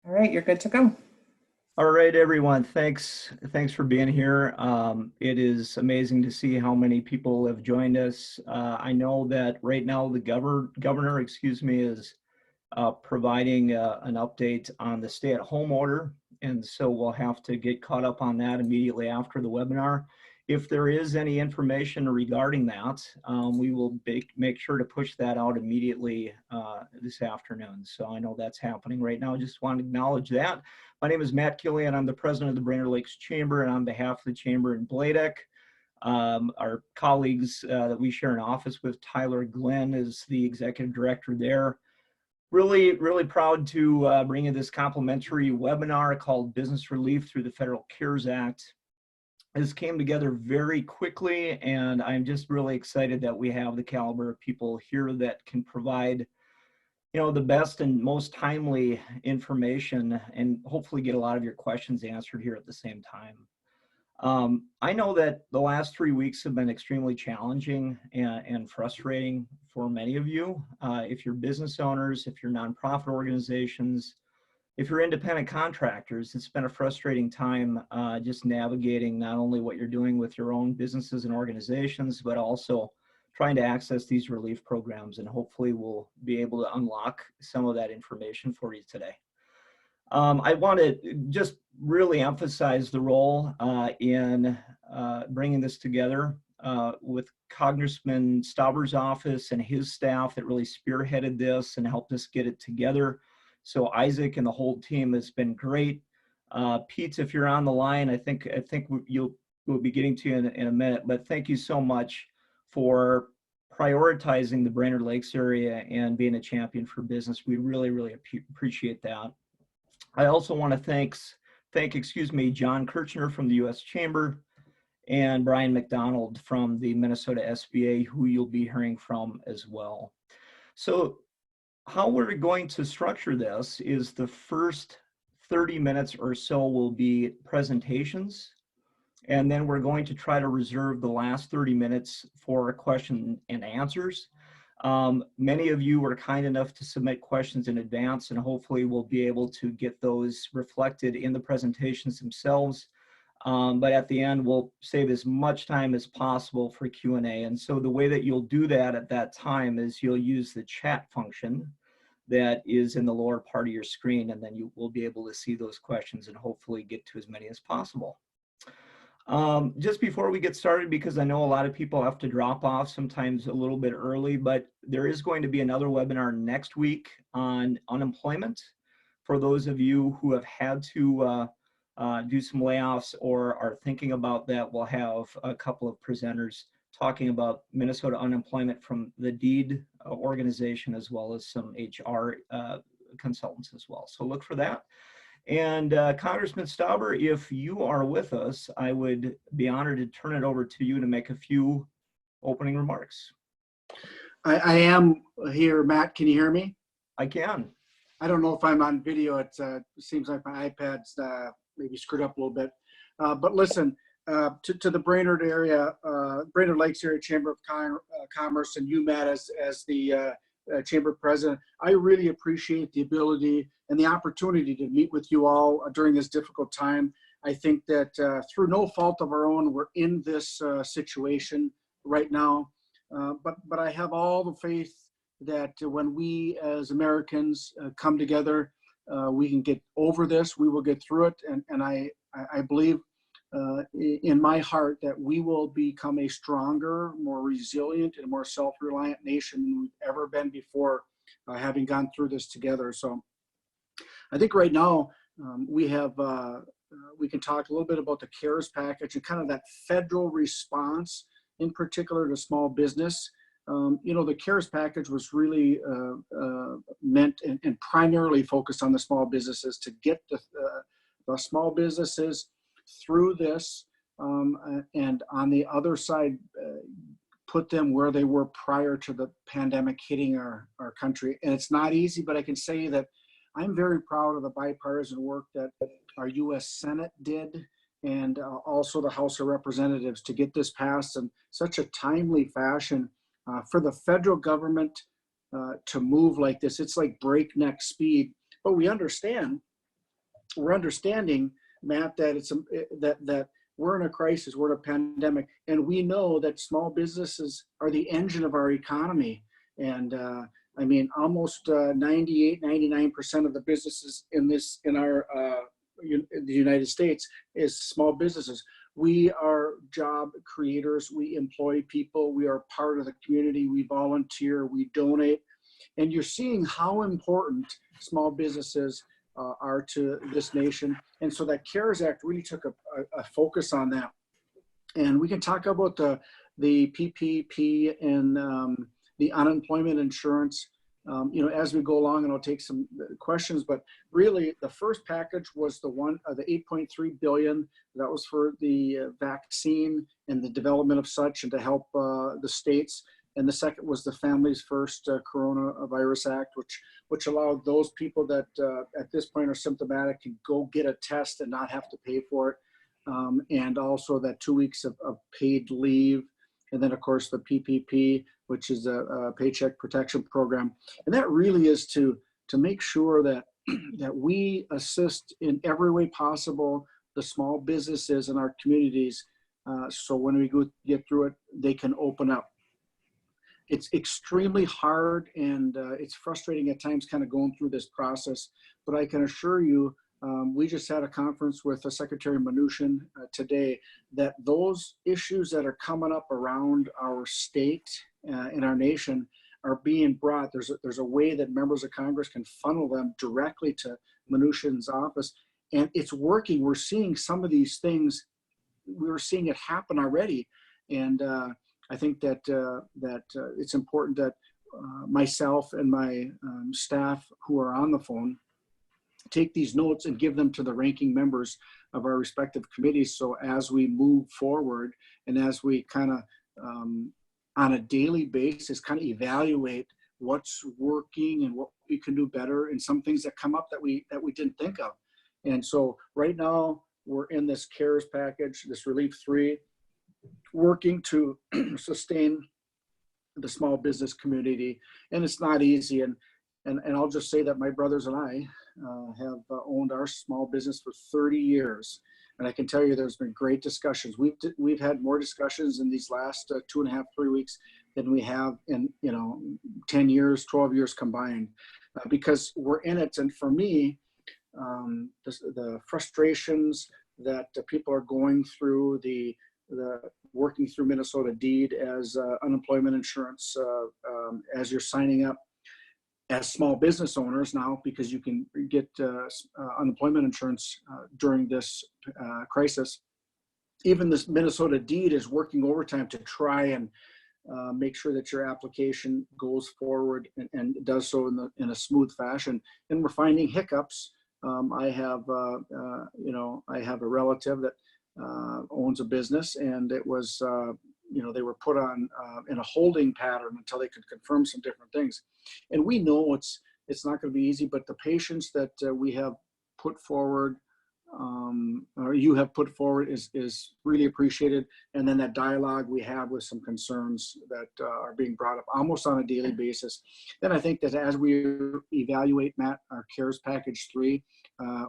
All right, you're good to go. All right, everyone. Thanks for being here. It is amazing to see how many people have joined us. I know that right now the governor, is providing an update on the stay-at-home order, and so we'll have to get caught up on that immediately after the webinar. If there is any information regarding that, we will make sure to push that out immediately this afternoon. So I know that's happening right now. I just want to acknowledge that. My name is Matt Killian. I'm the president of the Brainerd Lakes Chamber, and on behalf of the Chamber in Bladec, our colleagues that we share an office with, Tyler Glenn is the executive director there. Really proud to bring you this complimentary webinar called Business Relief Through the Federal CARES Act. This came together very quickly, and I'm just really excited that we have the caliber of people here that can provide the best and most timely information and hopefully get a lot of your questions answered here at the same time. I know that the last 3 weeks have been extremely challenging and frustrating for many of you. If you're business owners, if you're nonprofit organizations, if you're independent contractors, it's been a frustrating time just navigating not only what you're doing with your own businesses and organizations, but also trying to access these relief programs, and hopefully we'll be able to unlock some of that information for you today. I want to just really emphasize the role in bringing this together with Congressman Stauber's office and his staff that really spearheaded this and helped us get it together. So Isaac and the whole team has been great. Pete, if you're on the line, I think we'll be getting to you in a minute, but thank you so much for prioritizing the Brainerd Lakes area and being a champion for business. We really appreciate that. I also want to thank John Kirchner from the U.S. Chamber and Brian McDonald from the Minnesota SBA, who you'll be hearing from as well. So how we're going to structure this is the first 30 minutes or so will be presentations, and then we're going to try to reserve the last 30 minutes for question and answers. Many of you were kind enough to submit questions in advance, and hopefully we'll be able to get those reflected in the presentations themselves. But at the end, we'll save as much time as possible for Q&A. And so the way that you'll do that at that time is you'll use the chat function that is in the lower part of your screen, and then you will be able to see those questions and hopefully get to as many as possible. Just before we get started, because I know a lot of people have to drop off sometimes a little bit early, but there is going to be another webinar next week on unemployment. For those of you who have had to do some layoffs or are thinking about that, we'll have a couple of presenters talking about Minnesota unemployment from the DEED organization, as well as some HR consultants as well. So look for that. And Congressman Stauber, if you are with us, I would be honored to turn it over to you to make a few opening remarks. I am here, Matt. Can you hear me? I can. I don't know if I'm on video. It seems like my iPad's maybe screwed up a little bit. But listen, to the Brainerd area, Brainerd Lakes Area Chamber of Commerce, and you, Matt, as the Chamber President, I really appreciate the ability and the opportunity to meet with you all during this difficult time. I think that through no fault of our own, we're in this situation right now. But I have all the faith that when we as Americans come together, we can get over this. We will get through it, and I believe in my heart that we will become a stronger, more resilient, and more self-reliant nation than we've ever been before, having gone through this together. So I think right now we can talk a little bit about the CARES package and kind of that federal response, in particular to small business. The CARES package was really meant and primarily focused on the small businesses to get the small businesses through this, and on the other side, put them where they were prior to the pandemic hitting our country. And it's not easy, but I can say that I'm very proud of the bipartisan work that our U.S. Senate did, and also the House of Representatives, to get this passed in such a timely fashion. For the federal government to move like this, it's like breakneck speed. But we understand we're understanding, Matt, that that we're in a crisis, we're in a pandemic, and we know that small businesses are the engine of our economy. And I mean, almost 98, 99% of the businesses in our the United States is small businesses. We are job creators. We employ people. We are part of the community. We volunteer. We donate. And you're seeing how important small businesses are to this nation. And so that CARES Act really took a focus on that. And we can talk about the PPP and the unemployment insurance, as we go along, and I'll take some questions. But really, the first package was the 8.3 billion. That was for the vaccine and the development of such, and to help the states. And the second was the Families First Coronavirus Act, which allowed those people that at this point are symptomatic can go get a test and not have to pay for it. And also that 2 weeks of paid leave. And then, of course, the PPP, which is a Paycheck Protection Program. And that really is to make sure that, that we assist in every way possible the small businesses in our communities. So when we get through it, they can open up. It's extremely hard, and it's frustrating at times kind of going through this process, but I can assure you, we just had a conference with Secretary Mnuchin today, that those issues that are coming up around our state and our nation are being brought. There's a way that members of Congress can funnel them directly to Mnuchin's office, and it's working. We're seeing some of these things, we're seeing it happen already. And I think that it's important that myself and my staff who are on the phone take these notes and give them to the ranking members of our respective committees. So as we move forward, and as we kind of on a daily basis kind of evaluate what's working and what we can do better, and some things that come up that we didn't think of. And so right now we're in this CARES package, this Relief 3, working to sustain the small business community. And it's not easy. And I'll just say that my brothers and I have owned our small business for 30 years. And I can tell you there's been great discussions. We've had more discussions in these last 2.5, 3 weeks than we have in 10 years, 12 years combined, because we're in it. And for me, the frustrations that people are going through, the working through Minnesota DEED as unemployment insurance, as you're signing up as small business owners now, because you can get unemployment insurance during this crisis. Even this Minnesota DEED is working overtime to try and make sure that your application goes forward and does so in a smooth fashion. And we're finding hiccups. I have a relative that owns a business, and it was they were put on in a holding pattern until they could confirm some different things. And we know it's not going to be easy, but the patience that we have put forward, or you have put forward, is really appreciated. And then that dialogue we have with some concerns that are being brought up almost on a daily basis. Then I think that as we evaluate, Matt, our CARES Package 3,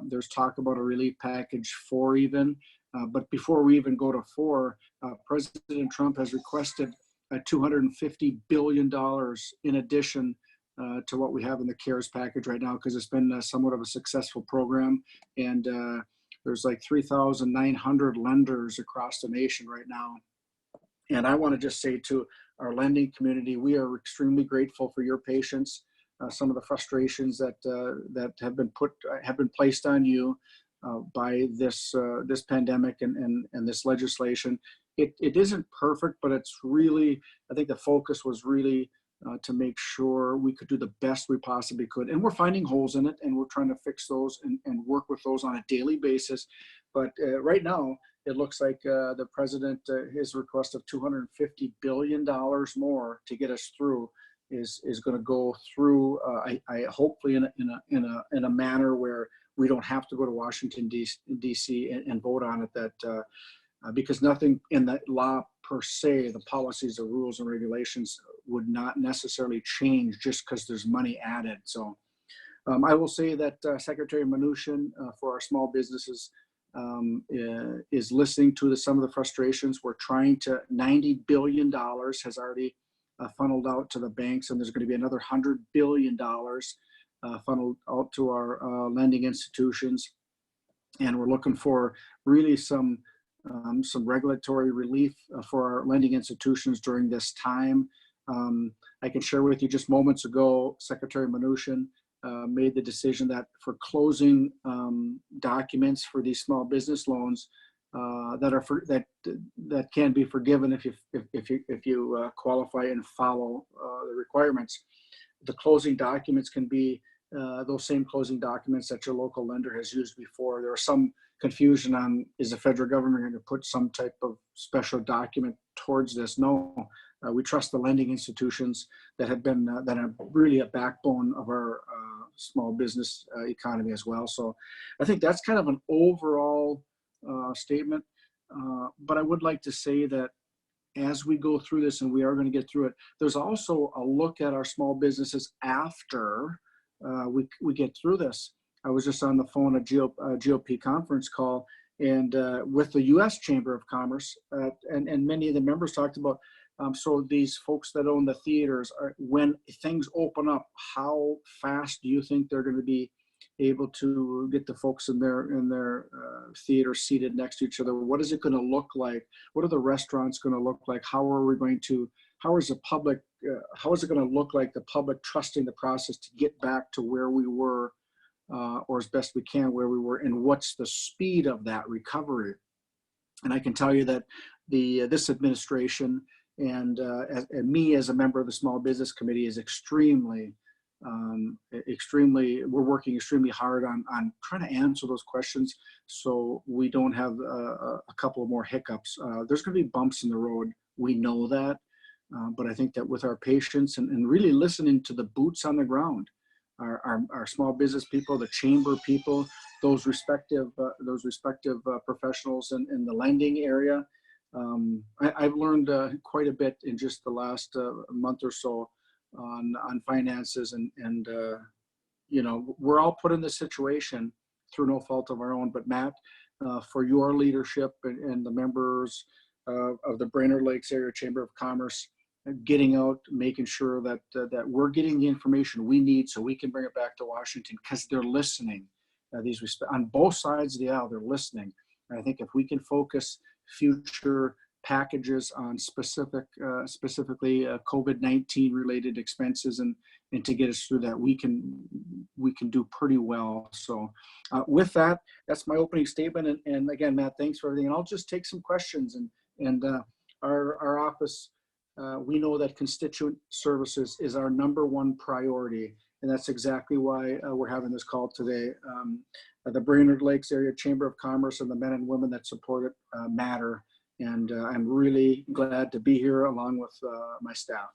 there's talk about a Relief Package 4 even. But before we even go to 4, President Trump has requested $250 billion in addition to what we have in the CARES package right now, because it's been somewhat of a successful program. And there's like 3,900 lenders across the nation right now. And I want to just say to our lending community, we are extremely grateful for your patience. Some of the frustrations that have been placed on you by this pandemic and this legislation. It isn't perfect, but it's really, I think the focus was really to make sure we could do the best we possibly could. And we're finding holes in it, and we're trying to fix those and work with those on a daily basis. But right now, it looks like the president, his request of $250 billion more to get us through is going to go through, I hopefully in a manner where we don't have to go to Washington, D.C. and vote on it, because nothing in the law per se, the policies, the rules and regulations would not necessarily change just because there's money added. So I will say that Secretary Mnuchin for our small businesses is listening to some of the frustrations. We're trying to, $90 billion has already funneled out to the banks, and there's going to be another $100 billion funneled out to our lending institutions. And we're looking for really some regulatory relief for our lending institutions during this time. I can share with you just moments ago, Secretary Mnuchin made the decision that for closing documents for these small business loans that can be forgiven if you qualify and follow the requirements. The closing documents can be those same closing documents that your local lender has used before. There was some confusion on, is the federal government going to put some type of special document towards this? No, we trust the lending institutions that have been that are really a backbone of our small business economy as well. So I think that's kind of an overall statement. But I would like to say that as we go through this, and we are going to get through it, there's also a look at our small businesses after we get through this. I was just on the phone at GOP conference call, and with the U.S. Chamber of Commerce, and many of the members talked about, so these folks that own the theaters, when things open up, how fast do you think they're going to be able to get the folks in their theater seated next to each other? What is it going to look like? What are the restaurants going to look like? How is the public, how is it going to look like the public trusting the process to get back to where we were, or as best we can where we were, and what's the speed of that recovery? And I can tell you that this administration and me as a member of the Small Business Committee is extremely, we're working extremely hard on trying to answer those questions so we don't have a couple of more hiccups. There's going to be bumps in the road. We know that. But I think that with our patience and really listening to the boots on the ground, our small business people, the chamber people, those respective professionals in the lending area, I've learned quite a bit in just the last month or so on finances, and you know, we're all put in this situation through no fault of our own. But Matt, for your leadership and the members of the Brainerd Lakes Area Chamber of Commerce, getting out, making sure that that we're getting the information we need so we can bring it back to Washington, because they're listening. On both sides of the aisle, they're listening. And I think if we can focus future packages on specifically COVID-19 related expenses and to get us through that, we can do pretty well. So with that, that's my opening statement. And again, Matt, thanks for everything. And I'll just take some questions. And our office, we know that constituent services is our #1 priority. And that's exactly why we're having this call today. The Brainerd Lakes Area Chamber of Commerce and the men and women that support it matter. And I'm really glad to be here along with my staff.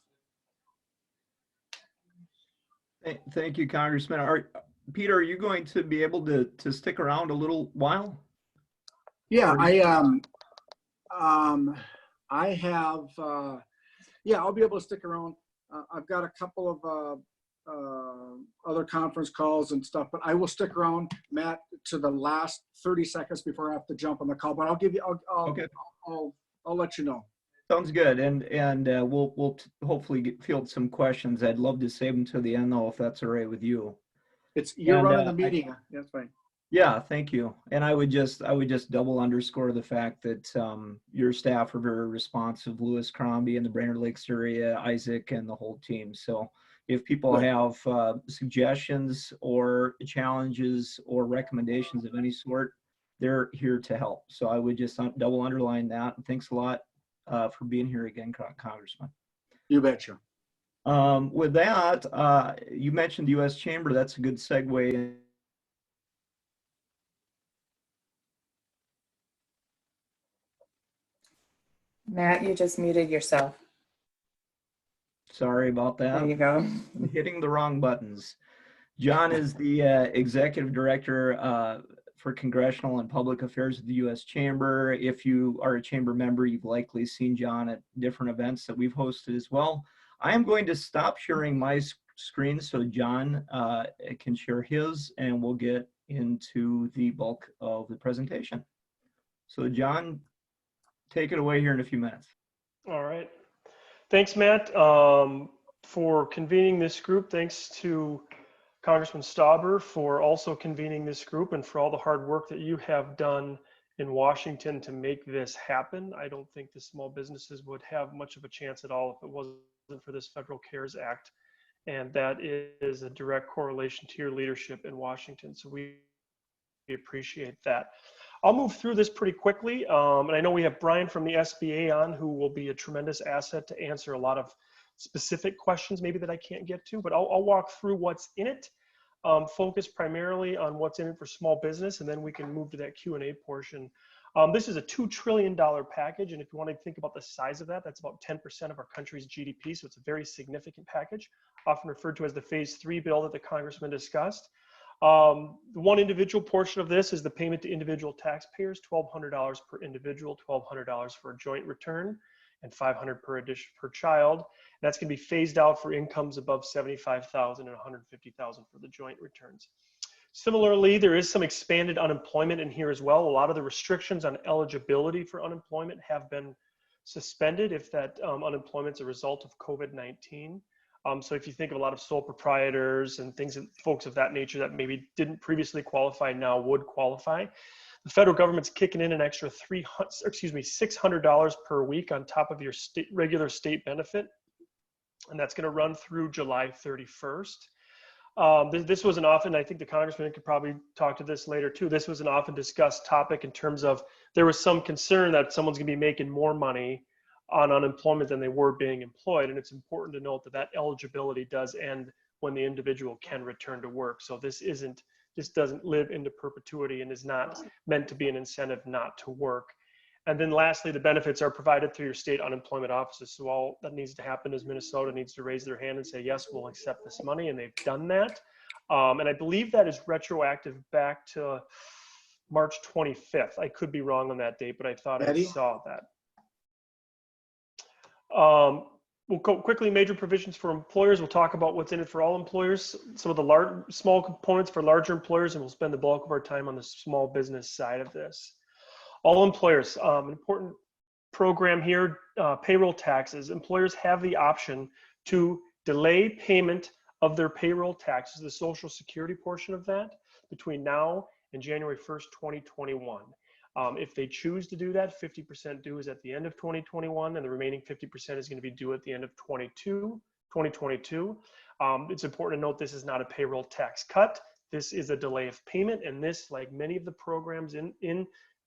Thank you, Congressman. Peter, are you going to be able to stick around a little while? Yeah, I have, yeah, I'll be able to stick around. I've got a couple of other conference calls and stuff, but I will stick around, Matt, to the last 30 seconds before I have to jump on the call. But I'll give you, Okay. I'll let you know. Sounds good. And we'll hopefully field some questions. I'd love to save them to the end, though, if that's all right with you. You're running the meeting. That's fine. Yeah, thank you. And I would just double underscore the fact that your staff are very responsive, Louis Crombie and the Brainerd Lakes area, Isaac and the whole team. So if people have suggestions or challenges or recommendations of any sort, they're here to help. So I would just double underline that. And thanks a lot for being here again, Congressman. You betcha. With that, you mentioned the U.S. Chamber. That's a good segue. Matt, you just muted yourself. Sorry about that. There you go. I'm hitting the wrong buttons. John is the Executive Director for Congressional and Public Affairs of the U.S. Chamber. If you are a Chamber member, you've likely seen John at different events that we've hosted as well. I am going to stop sharing my screen so John can share his, and we'll get into the bulk of the presentation. So John, take it away here in a few minutes. All right. Thanks, Matt, for convening this group. Thanks to Congressman Stauber for also convening this group and for all the hard work that you have done in Washington to make this happen. I don't think the small businesses would have much of a chance at all if it wasn't for this Federal CARES Act. And that is a direct correlation to your leadership in Washington. So we appreciate that. I'll move through this pretty quickly. And I know we have Brian from the SBA on, who will be a tremendous asset to answer a lot of specific questions maybe that I can't get to, but I'll walk through what's in it, focus primarily on what's in it for small business, and then we can move to that Q&A portion. This is a $2 trillion package, and if you want to think about the size of that, that's about 10% of our country's GDP, so it's a very significant package, often referred to as the Phase 3 bill that the Congressman discussed. The one individual portion of this is the payment to individual taxpayers, $1,200 per individual, $1,200 for a joint return, and $500 per child. And that's going to be phased out for incomes above $75,000 and $150,000 for the joint returns. Similarly, there is some expanded unemployment in here as well. A lot of the restrictions on eligibility for unemployment have been suspended if that unemployment's a result of COVID-19. So if you think of a lot of sole proprietors and things, folks of that nature that maybe didn't previously qualify now would qualify. The federal government's kicking in an extra $600 per week on top of your regular state benefit, and that's going to run through July 31st. This was an often, I think the Congressman could probably talk to this later too, this was an often discussed topic in terms of there was some concern that someone's going to be making more money on unemployment than they were being employed. And it's important to note that that eligibility does end when the individual can return to work. So this doesn't live into perpetuity and is not meant to be an incentive not to work. And then lastly, the benefits are provided through your state unemployment offices. So all that needs to happen is Minnesota needs to raise their hand and say, yes, we'll accept this money. And they've done that. And I believe that is retroactive back to March 25th. I could be wrong on that date, but I thought I saw that. We'll go quickly, major provisions for employers. We'll talk about what's in it for all employers, some of the small components for larger employers, and we'll spend the bulk of our time on the small business side of this. All employers, an important program here, payroll taxes. Employers have the option to delay payment of their payroll taxes, the Social Security portion of that, between now and January 1st, 2021. If they choose to do that, 50% due is at the end of 2021, and the remaining 50% is going to be due at the end of 2022. It's important to note this is not a payroll tax cut. This is a delay of payment, and this, like many of the programs in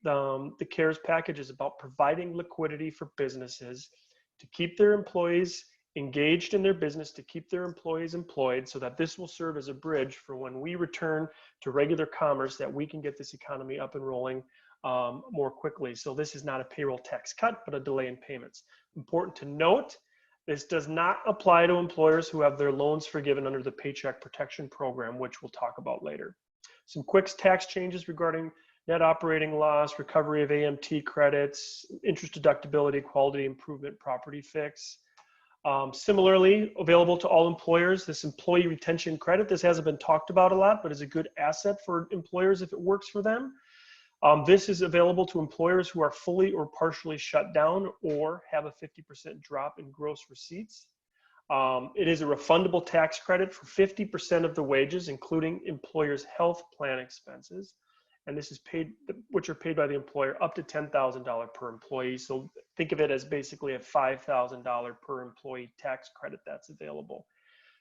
the CARES package, is about providing liquidity for businesses to keep their employees engaged in their business, to keep their employees employed, so that this will serve as a bridge for when we return to regular commerce, that we can get this economy up and rolling more quickly. So this is not a payroll tax cut, but a delay in payments. Important to note, this does not apply to employers who have their loans forgiven under the Paycheck Protection Program, which we'll talk about later. Some quick tax changes regarding net operating loss, recovery of AMT credits, interest deductibility, quality improvement, property fix. Similarly, available to all employers, this employee retention credit. This hasn't been talked about a lot, but is a good asset for employers if it works for them. This is available to employers who are fully or partially shut down or have a 50% drop in gross receipts. It is a refundable tax credit for 50% of the wages, including employers' health plan expenses. And this is paid, which are paid by the employer, up to $10,000 per employee. So think of it as basically a $5,000 per employee tax credit that's available.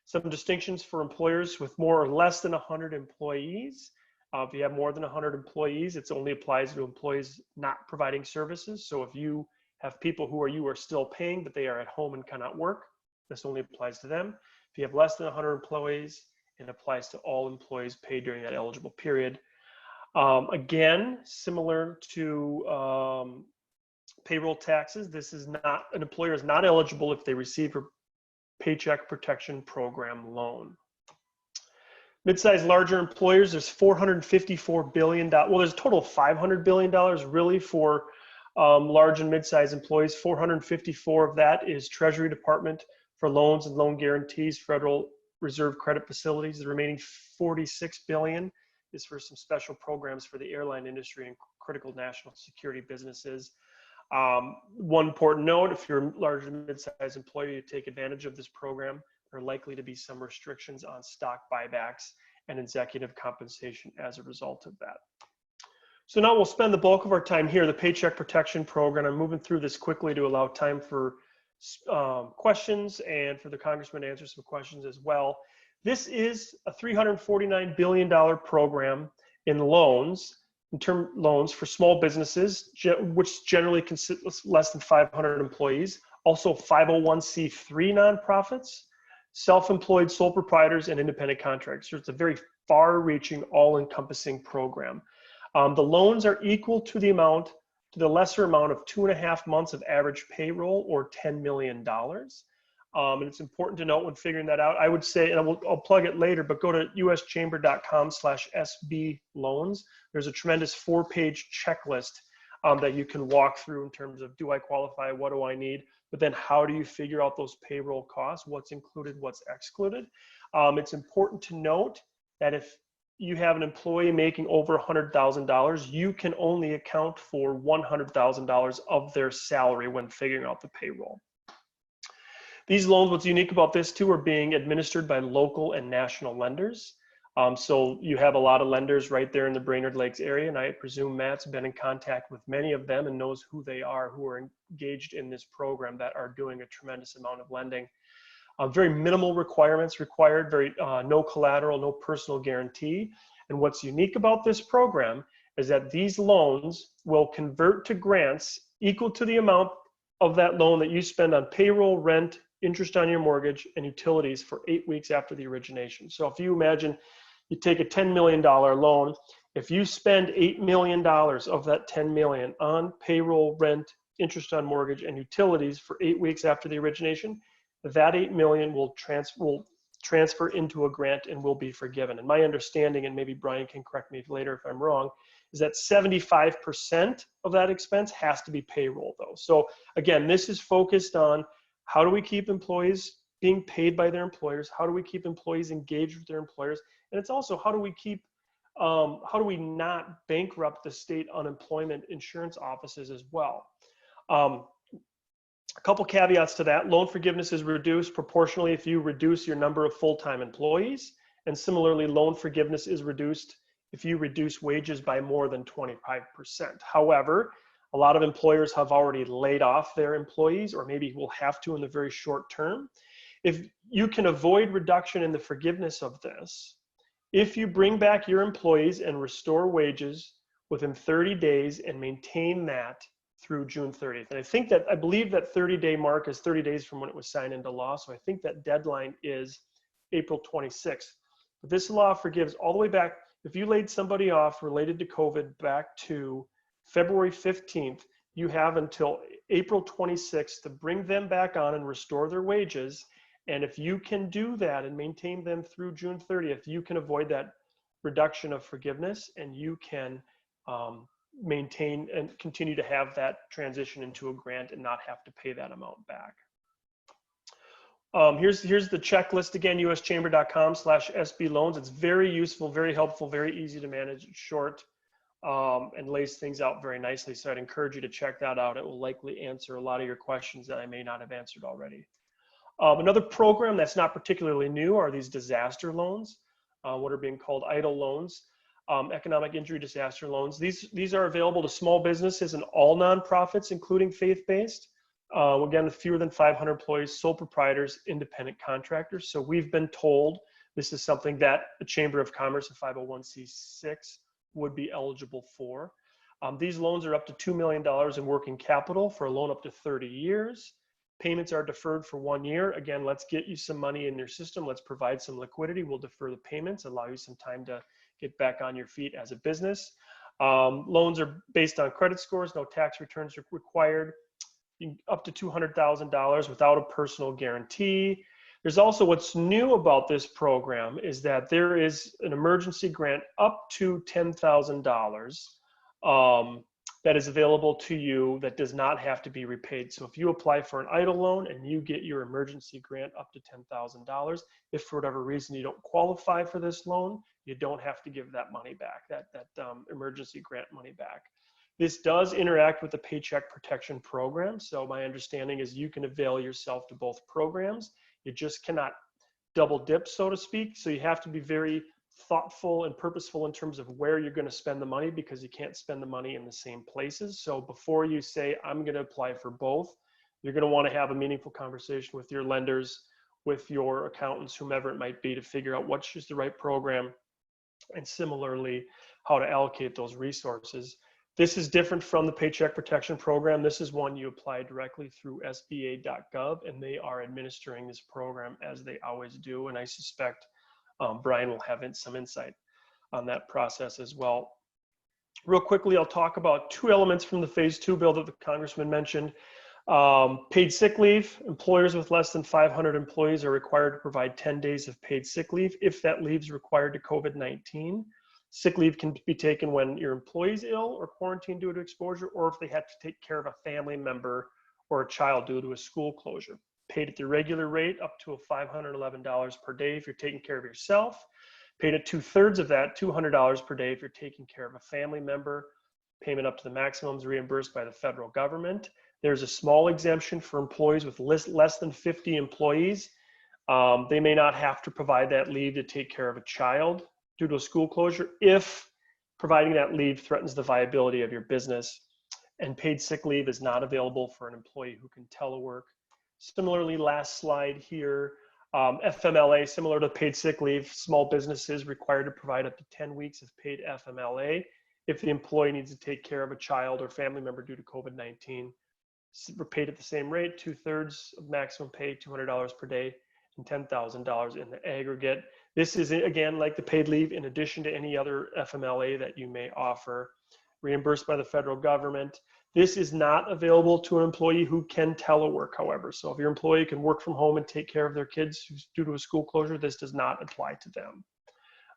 Some distinctions for employers with more or less than 100 employees. If you have more than 100 employees, it only applies to employees not providing services. So if you have people who you are still paying, but they are at home and cannot work, this only applies to them. If you have less than 100 employees, it applies to all employees paid during that eligible period. Again, similar to payroll taxes, this is not, an employer is not eligible if they receive a Paycheck Protection Program loan. Mid-sized larger employers, there's $454 billion. Well, there's a total of $500 billion really for large and mid-sized employees. 454 of that is Treasury Department for loans and loan guarantees, federal reserve credit facilities. The remaining $46 billion is for some special programs for the airline industry and critical national security businesses. One important note, if you're a large and mid-sized employer, you take advantage of this program, there are likely to be some restrictions on stock buybacks and executive compensation as a result of that. So now we'll spend the bulk of our time here, the Paycheck Protection Program. I'm moving through this quickly to allow time for questions and for the Congressman to answer some questions as well. This is a $349 billion program in loans, in term loans for small businesses, which generally consist of less than 500 employees, also 501c3 nonprofits, self-employed sole proprietors, and independent contractors. So it's a very far-reaching, all-encompassing program. The loans are equal to the lesser amount of 2.5 months of average payroll, or $10 million. And it's important to note when figuring that out, I would say, and I'll plug it later, but go to uschamber.com/SB loans. There's a tremendous 4-page checklist that you can walk through in terms of, do I qualify? What do I need? But then how do you figure out those payroll costs? What's included, what's excluded? It's important to note that if you have an employee making over $100,000, you can only account for $100,000 of their salary when figuring out the payroll. These loans, what's unique about this too, are being administered by local and national lenders. So you have a lot of lenders right there in the Brainerd Lakes area, and I presume Matt's been in contact with many of them and knows who they are, who are engaged in this program, that are doing a tremendous amount of lending. Very minimal requirements required, no collateral, no personal guarantee. And what's unique about this program is that these loans will convert to grants equal to the amount of that loan that you spend on payroll, rent, interest on your mortgage, and utilities for 8 weeks after the origination. So if you imagine you take a $10 million loan, if you spend $8 million of that $10 million on payroll, rent, interest on mortgage, and utilities for 8 weeks after the origination, that $8 million will transfer into a grant and will be forgiven. And my understanding, and maybe Brian can correct me later if I'm wrong, is that 75% of that expense has to be payroll though. So again, this is focused on how do we keep employees being paid by their employers? How do we keep employees engaged with their employers? And it's also how do we not bankrupt the state unemployment insurance offices as well? A couple caveats to that. Loan forgiveness is reduced proportionally if you reduce your number of full-time employees. And similarly, loan forgiveness is reduced if you reduce wages by more than 25%. However, a lot of employers have already laid off their employees, or maybe will have to in the very short term. If you can avoid reduction in the forgiveness of this, if you bring back your employees and restore wages within 30 days and maintain that through June 30th. And I believe that 30-day mark is 30 days from when it was signed into law. So I think that deadline is April 26th. But this law forgives all the way back. If you laid somebody off related to COVID back to February 15th, you have until April 26th to bring them back on and restore their wages. And if you can do that and maintain them through June 30th, you can avoid that reduction of forgiveness, and you can maintain and continue to have that transition into a grant and not have to pay that amount back. Here's the checklist again, uschamber.com/SB loans. It's very useful, very helpful, very easy to manage. It's short and lays things out very nicely. So I'd encourage you to check that out. It will likely answer a lot of your questions that I may not have answered already. Another program that's not particularly new are these disaster loans, what are being called EIDL loans. Economic injury disaster loans. These are available to small businesses and all nonprofits, including faith-based. Again, with fewer than 500 employees, sole proprietors, independent contractors. So we've been told this is something that the Chamber of Commerce, a 501c6, would be eligible for. These loans are up to $2 million in working capital for a loan up to 30 years. Payments are deferred for 1 year. Again, let's get you some money in your system. Let's provide some liquidity. We'll defer the payments, allow you some time to get back on your feet as a business. Loans are based on credit scores. No tax returns are required. Up to $200,000 without a personal guarantee. There's also, what's new about this program is that there is an emergency grant up to $10,000 that is available to you that does not have to be repaid. So if you apply for an EIDL loan and you get your emergency grant up to $10,000, if for whatever reason you don't qualify for this loan, you don't have to give that money back, that emergency grant money back. This does interact with the Paycheck Protection Program. So my understanding is you can avail yourself to both programs. You just cannot double dip, so to speak. So you have to be very thoughtful and purposeful in terms of where you're going to spend the money, because you can't spend the money in the same places. So before you say, I'm going to apply for both, you're going to want to have a meaningful conversation with your lenders, with your accountants, whomever it might be, to figure out which is the right program, and similarly, how to allocate those resources. This is different from the Paycheck Protection Program. This is one you apply directly through SBA.gov, and they are administering this program as they always do. And I suspect Brian will have some insight on that process as well. Real quickly, I'll talk about two elements from the Phase 2 bill that the Congressman mentioned. Paid sick leave. Employers with less than 500 employees are required to provide 10 days of paid sick leave if that leave is required to COVID-19. Sick leave can be taken when your employee's ill or quarantined due to exposure, or if they have to take care of a family member or a child due to a school closure. Paid at the regular rate up to $511 per day if you're taking care of yourself. Paid at 2/3 of that, $200 per day if you're taking care of a family member. Payment up to the maximum is reimbursed by the federal government. There's a small exemption for employees with less than 50 employees. They may not have to provide that leave to take care of a child due to a school closure if providing that leave threatens the viability of your business. And paid sick leave is not available for an employee who can telework. Similarly, last slide here, FMLA, similar to paid sick leave, small businesses required to provide up to 10 weeks of paid FMLA if the employee needs to take care of a child or family member due to COVID-19. We're paid at the same rate, 2/3 of maximum pay, $200 per day, and $10,000 in the aggregate. This is, again, like the paid leave, in addition to any other FMLA that you may offer, reimbursed by the federal government. This is not available to an employee who can telework, however. So if your employee can work from home and take care of their kids due to a school closure, this does not apply to them.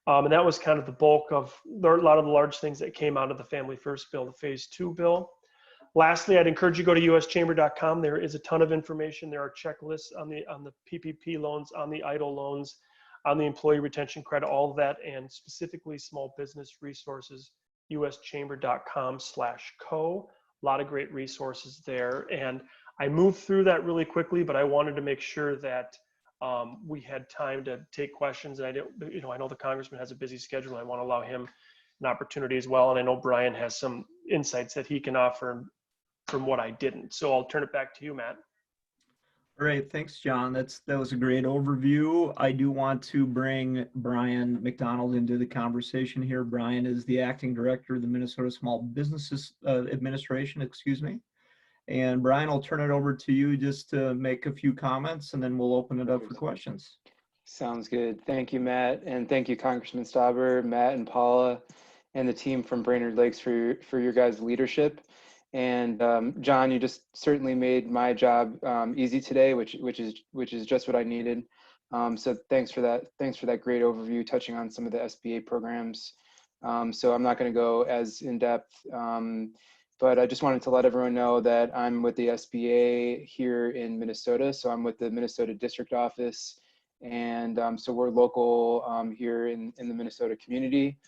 And that was kind of the bulk of a lot of the large things that came out of the Family First bill, the Phase 2 bill. Lastly, I'd encourage you to go to uschamber.com. There is a ton of information. There are checklists on the PPP loans, on the EIDL loans, on the employee retention credit, all of that, and specifically small business resources, uschamber.com/co. A lot of great resources there. And I moved through that really quickly, but I wanted to make sure that we had time to take questions. And I know the Congressman has a busy schedule. I want to allow him an opportunity as well. And I know Brian has some insights that he can offer from what I didn't. So I'll turn it back to you, Matt. All right, thanks, John. That was a great overview. I do want to bring Brian McDonald into the conversation here. Brian is the acting director of the Minnesota Small Businesses Administration, And Brian, I'll turn it over to you just to make a few comments, and then we'll open it up for questions. Sounds good. Thank you, Matt, and thank you, Congressman Stauber, Matt, and Paula, and the team from Brainerd Lakes for your guys' leadership. And John, you just certainly made my job easy today, which is just what I needed. So thanks for that. Thanks for that great overview, touching on some of the SBA programs. So I'm not going to go as in depth, but I just wanted to let everyone know that I'm with the SBA here in Minnesota. So I'm with the Minnesota District Office, and so we're local here in the Minnesota community.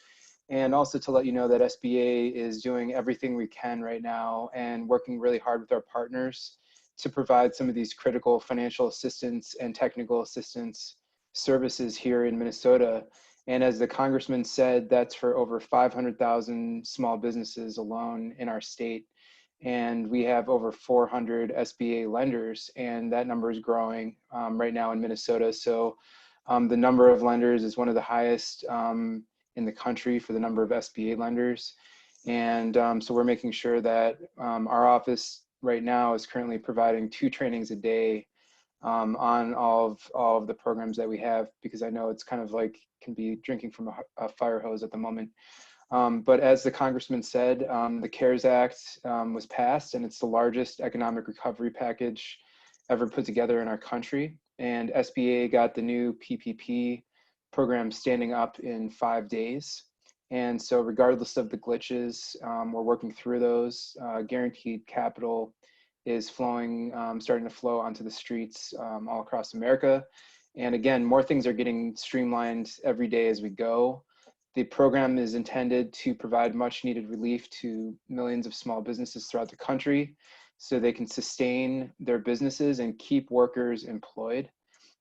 And also to let you know that SBA is doing everything we can right now and working really hard with our partners to provide some of these critical financial assistance and technical assistance services here in Minnesota. And as the Congressman said, that's for over 500,000 small businesses alone in our state. And we have over 400 SBA lenders, and that number is growing right now in Minnesota. So the number of lenders is one of the highest in the country for the number of SBA lenders. And so we're making sure that our office right now is currently providing 2 trainings a day on all of the programs that we have, because I know it's kind of like can be drinking from a fire hose at the moment. But as the Congressman said, the CARES Act was passed, and it's the largest economic recovery package ever put together in our country. And SBA got the new PPP program standing up in 5 days. And so regardless of the glitches, we're working through those. Guaranteed capital is flowing, starting to flow onto the streets all across America. And again, more things are getting streamlined every day as we go. The program is intended to provide much needed relief to millions of small businesses throughout the country so they can sustain their businesses and keep workers employed.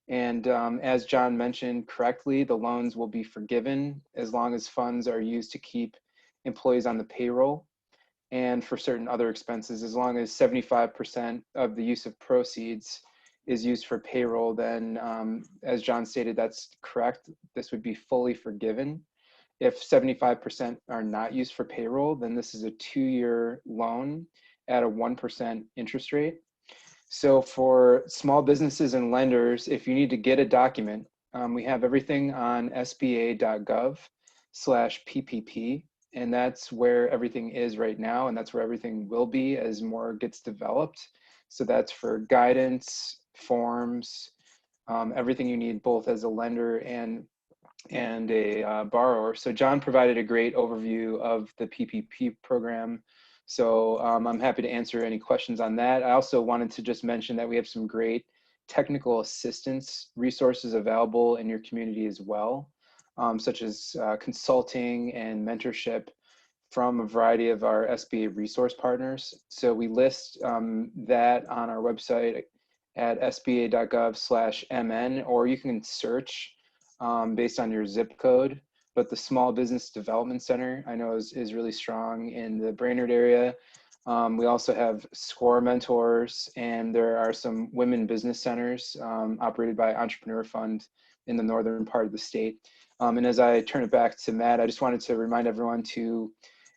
And as John mentioned correctly, the loans will be forgiven as long as funds are used to keep employees on the payroll, and for certain other expenses, as long as 75% of the use of proceeds is used for payroll, then as John stated, that's correct. This would be fully forgiven. If 75% are not used for payroll, then this is a 2-year loan at a 1% interest rate. So for small businesses and lenders, if you need to get a document, we have everything on sba.gov/PPP, and that's where everything is right now, and that's where everything will be as more gets developed. So that's for guidance, forms, everything you need both as a lender and a borrower. So John provided a great overview of the PPP program. So I'm happy to answer any questions on that. I also wanted to just mention that we have some great technical assistance resources available in your community as well, such as consulting and mentorship from a variety of our SBA resource partners. So we list that on our website at sba.gov/mn, or you can search based on your zip code. But the Small Business Development Center, I know is really strong in the Brainerd area. We also have SCORE mentors, and there are some women business centers operated by Entrepreneur Fund in the northern part of the state. And as I turn it back to Matt, I just wanted to remind everyone to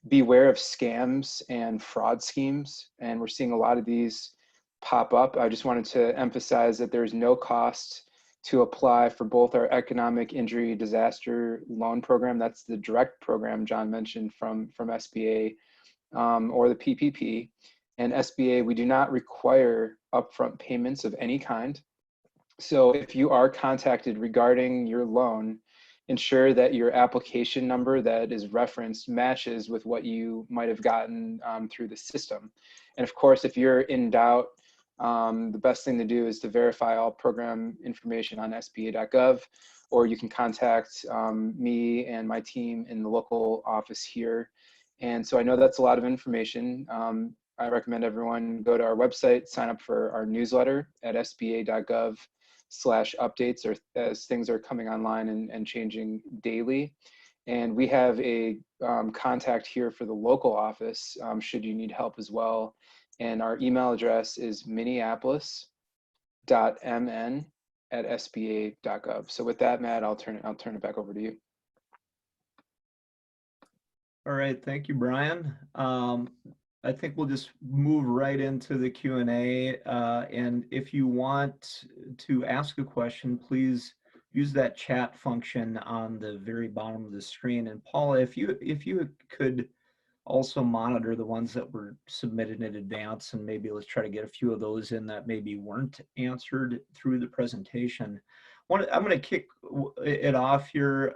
beware of scams and fraud schemes. And we're seeing a lot of these pop up. I just wanted to emphasize that there's no cost to apply for both our economic injury disaster loan program, that's the direct program John mentioned from SBA, or the PPP. And SBA, we do not require upfront payments of any kind. So if you are contacted regarding your loan, ensure that your application number that is referenced matches with what you might have gotten through the system. And of course, if you're in doubt, the best thing to do is to verify all program information on sba.gov, or you can contact me and my team in the local office here. And so I know that's a lot of information. I recommend everyone go to our website, sign up for our newsletter at sba.gov/updates, or as things are coming online and changing daily. And we have a contact here for the local office should you need help as well. And our email address is minneapolis.mn@sba.gov. So with that, Matt, I'll turn it back over to you. All right, thank you, Brian. I think we'll just move right into the Q&A. And if you want to ask a question, please use that chat function on the very bottom of the screen. And Paula, if you could also monitor the ones that were submitted in advance, and maybe let's try to get a few of those in that maybe weren't answered through the presentation. I'm going to kick it off here,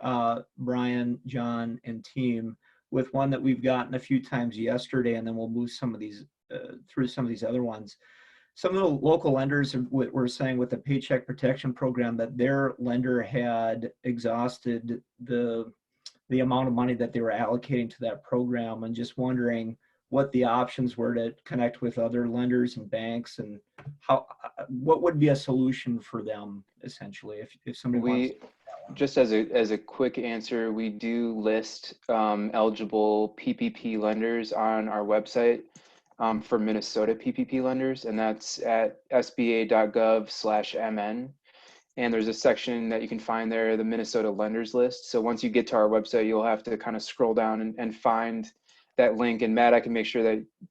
Brian, John, and team, with one that we've gotten a few times yesterday, and then we'll move some of these through some of these other ones. Some of the local lenders were saying with the Paycheck Protection Program that their lender had exhausted the amount of money that they were allocating to that program, and just wondering what the options were to connect with other lenders and banks, and what would be a solution for them essentially if somebody wants. Just as a quick answer, we do list eligible PPP lenders on our website for Minnesota PPP lenders, and that's at sba.gov/mn. And there's a section that you can find there, the Minnesota lenders list. So once you get to our website, you'll have to kind of scroll down and find that link. And Matt, I can make sure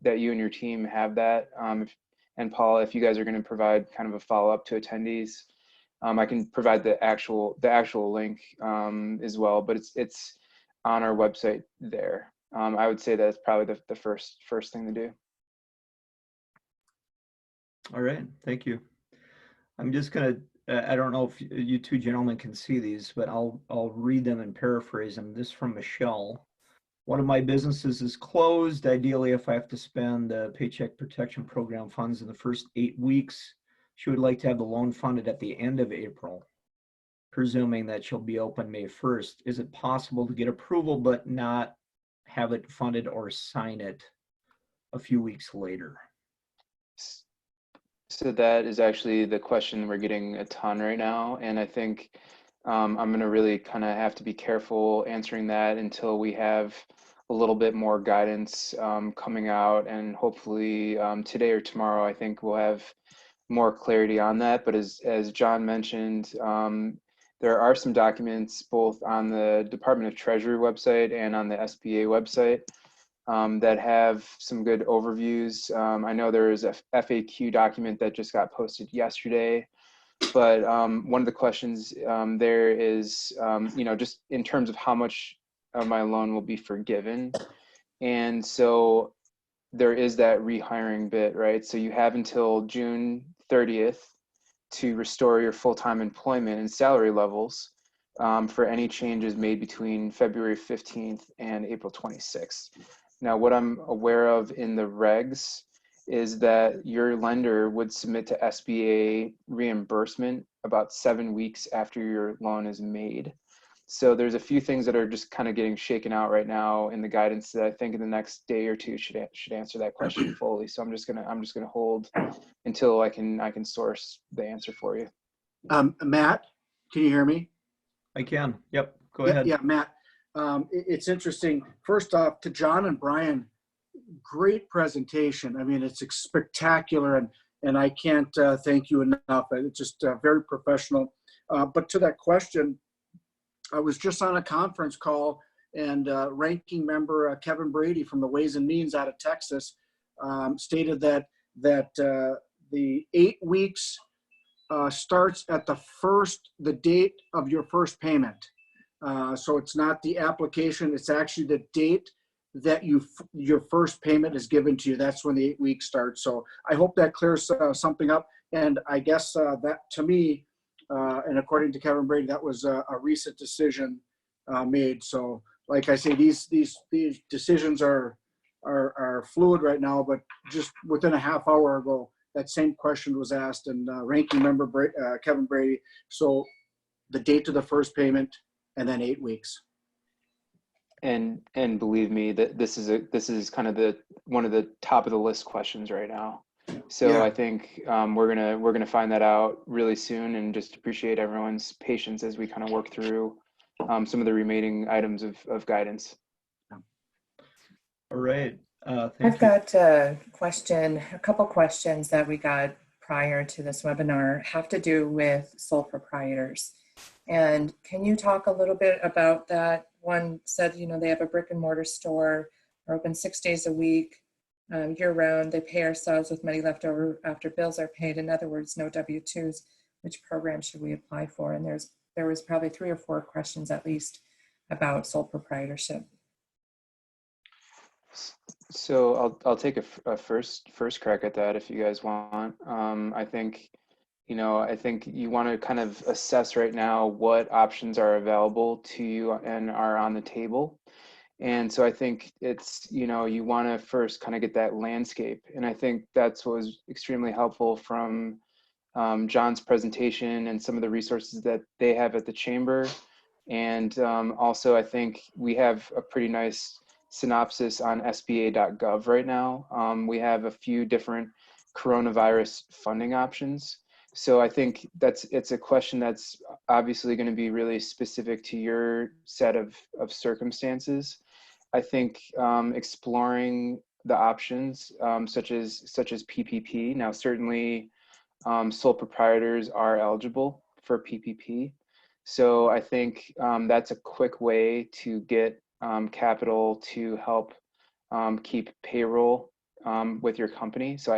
that you and your team have that. And Paul, if you guys are going to provide kind of a follow-up to attendees, I can provide the actual link as well. But it's on our website there. I would say that's probably the first thing to do. All right, thank you. I'm just going to. I don't know if you two gentlemen can see these, but I'll read them and paraphrase them. This is from Michelle. One of my businesses is closed. Ideally, if I have to spend the Paycheck Protection Program funds in the first 8 weeks, she would like to have the loan funded at the end of April, presuming that she'll be open May 1st. Is it possible to get approval but not have it funded or sign it a few weeks later? So that is actually the question we're getting a ton right now. And I think I'm going to really kind of have to be careful answering that until we have a little bit more guidance coming out. And hopefully today or tomorrow, I think we'll have more clarity on that. But as John mentioned, there are some documents both on the Department of Treasury website and on the SBA website that have some good overviews. I know there is a FAQ document that just got posted yesterday, but one of the questions there is, just in terms of how much of my loan will be forgiven. And so there is that rehiring bit, right? So you have until June 30th to restore your full-time employment and salary levels for any changes made between February 15th and April 26th. Now, what I'm aware of in the regs is that your lender would submit to SBA reimbursement about 7 weeks after your loan is made. So there's a few things that are just kind of getting shaken out right now in the guidance that I think in the next day or two should answer that question fully. So I'm just gonna hold until I can source the answer for you. Matt, can you hear me? I can. Yep. Go ahead. Yeah, Matt. It's interesting. First off, to John and Brian, great presentation. I mean, it's spectacular, and I can't thank you enough. It's just very professional. But to that question, I was just on a conference call, and ranking member Kevin Brady from the Ways and Means out of Texas stated that the 8 weeks starts at the date of your first payment. So it's not the application, it's actually the date that your first payment is given to you. That's when the 8 weeks starts. So I hope that clears something up. And I guess that, to me, and according to Kevin Brady, that was a recent decision made. So like I say, these decisions are fluid right now, but just within a half hour ago, that same question was asked, and ranking member Kevin Brady. So the date of the first payment, and then 8 weeks. And believe me, that this is kind of one of the top of the list questions right now. So Yeah. I think we're gonna find that out really soon, and just appreciate everyone's patience as we kind of work through some of the remaining items of guidance. All right. Thank I've you. got a couple questions that we got prior to this webinar have to do with sole proprietors. And can you talk a little bit about that? One said, they have a brick and mortar store, are open 6 days a week, year round. They pay ourselves with money left over after bills are paid. In other words, no W-2s. Which program should we apply for? And there was probably 3 or 4 questions at least about sole proprietorship. So I'll take a first crack at that if you guys want. I think you want to kind of assess right now what options are available to you and are on the table. And so I think it's, you want to first kind of get that landscape. And I think that's what was extremely helpful from John's presentation and some of the resources that they have at the chamber. And also, I think we have a pretty nice synopsis on SBA.gov right now. We have a few different coronavirus funding options. So I think it's a question that's obviously going to be really specific to your set of circumstances. I think exploring the options such as PPP. Now, certainly sole proprietors are eligible for PPP. So I think that's a quick way to get capital to help keep payroll with your company. So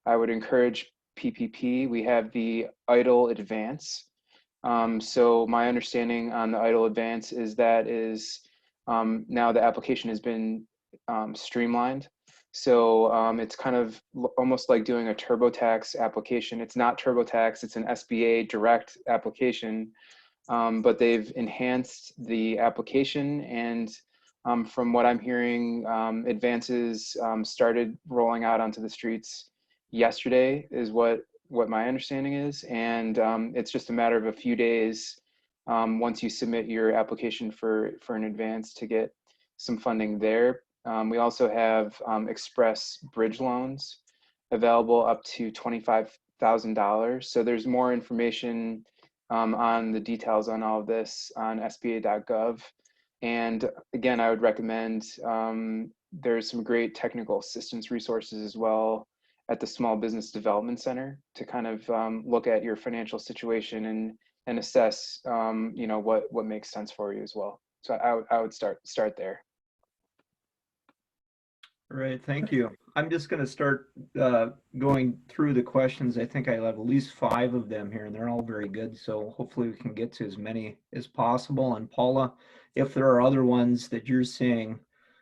I would encourage PPP. We have the EIDL Advance. So my understanding on the EIDL Advance is now the application has been streamlined. So it's kind of almost like doing a TurboTax application. It's not TurboTax, it's an SBA direct application, but they've enhanced the application and From what I'm hearing, advances started rolling out onto the streets yesterday is what my understanding is. And it's just a matter of a few days once you submit your application for an advance to get some funding there. We also have express bridge loans available up to $25,000. So there's more information on the details on all of this on sba.gov. And again, I would recommend there's some great technical assistance resources as well at the Small Business Development Center to kind of look at your financial situation and assess what makes sense for you as well. So I would start there. All right, thank you. I'm just going to start going through the questions. I think I have at least 5 of them here, and they're all very good. So hopefully we can get to as many as possible. And Paula, if there are other ones that you're seeing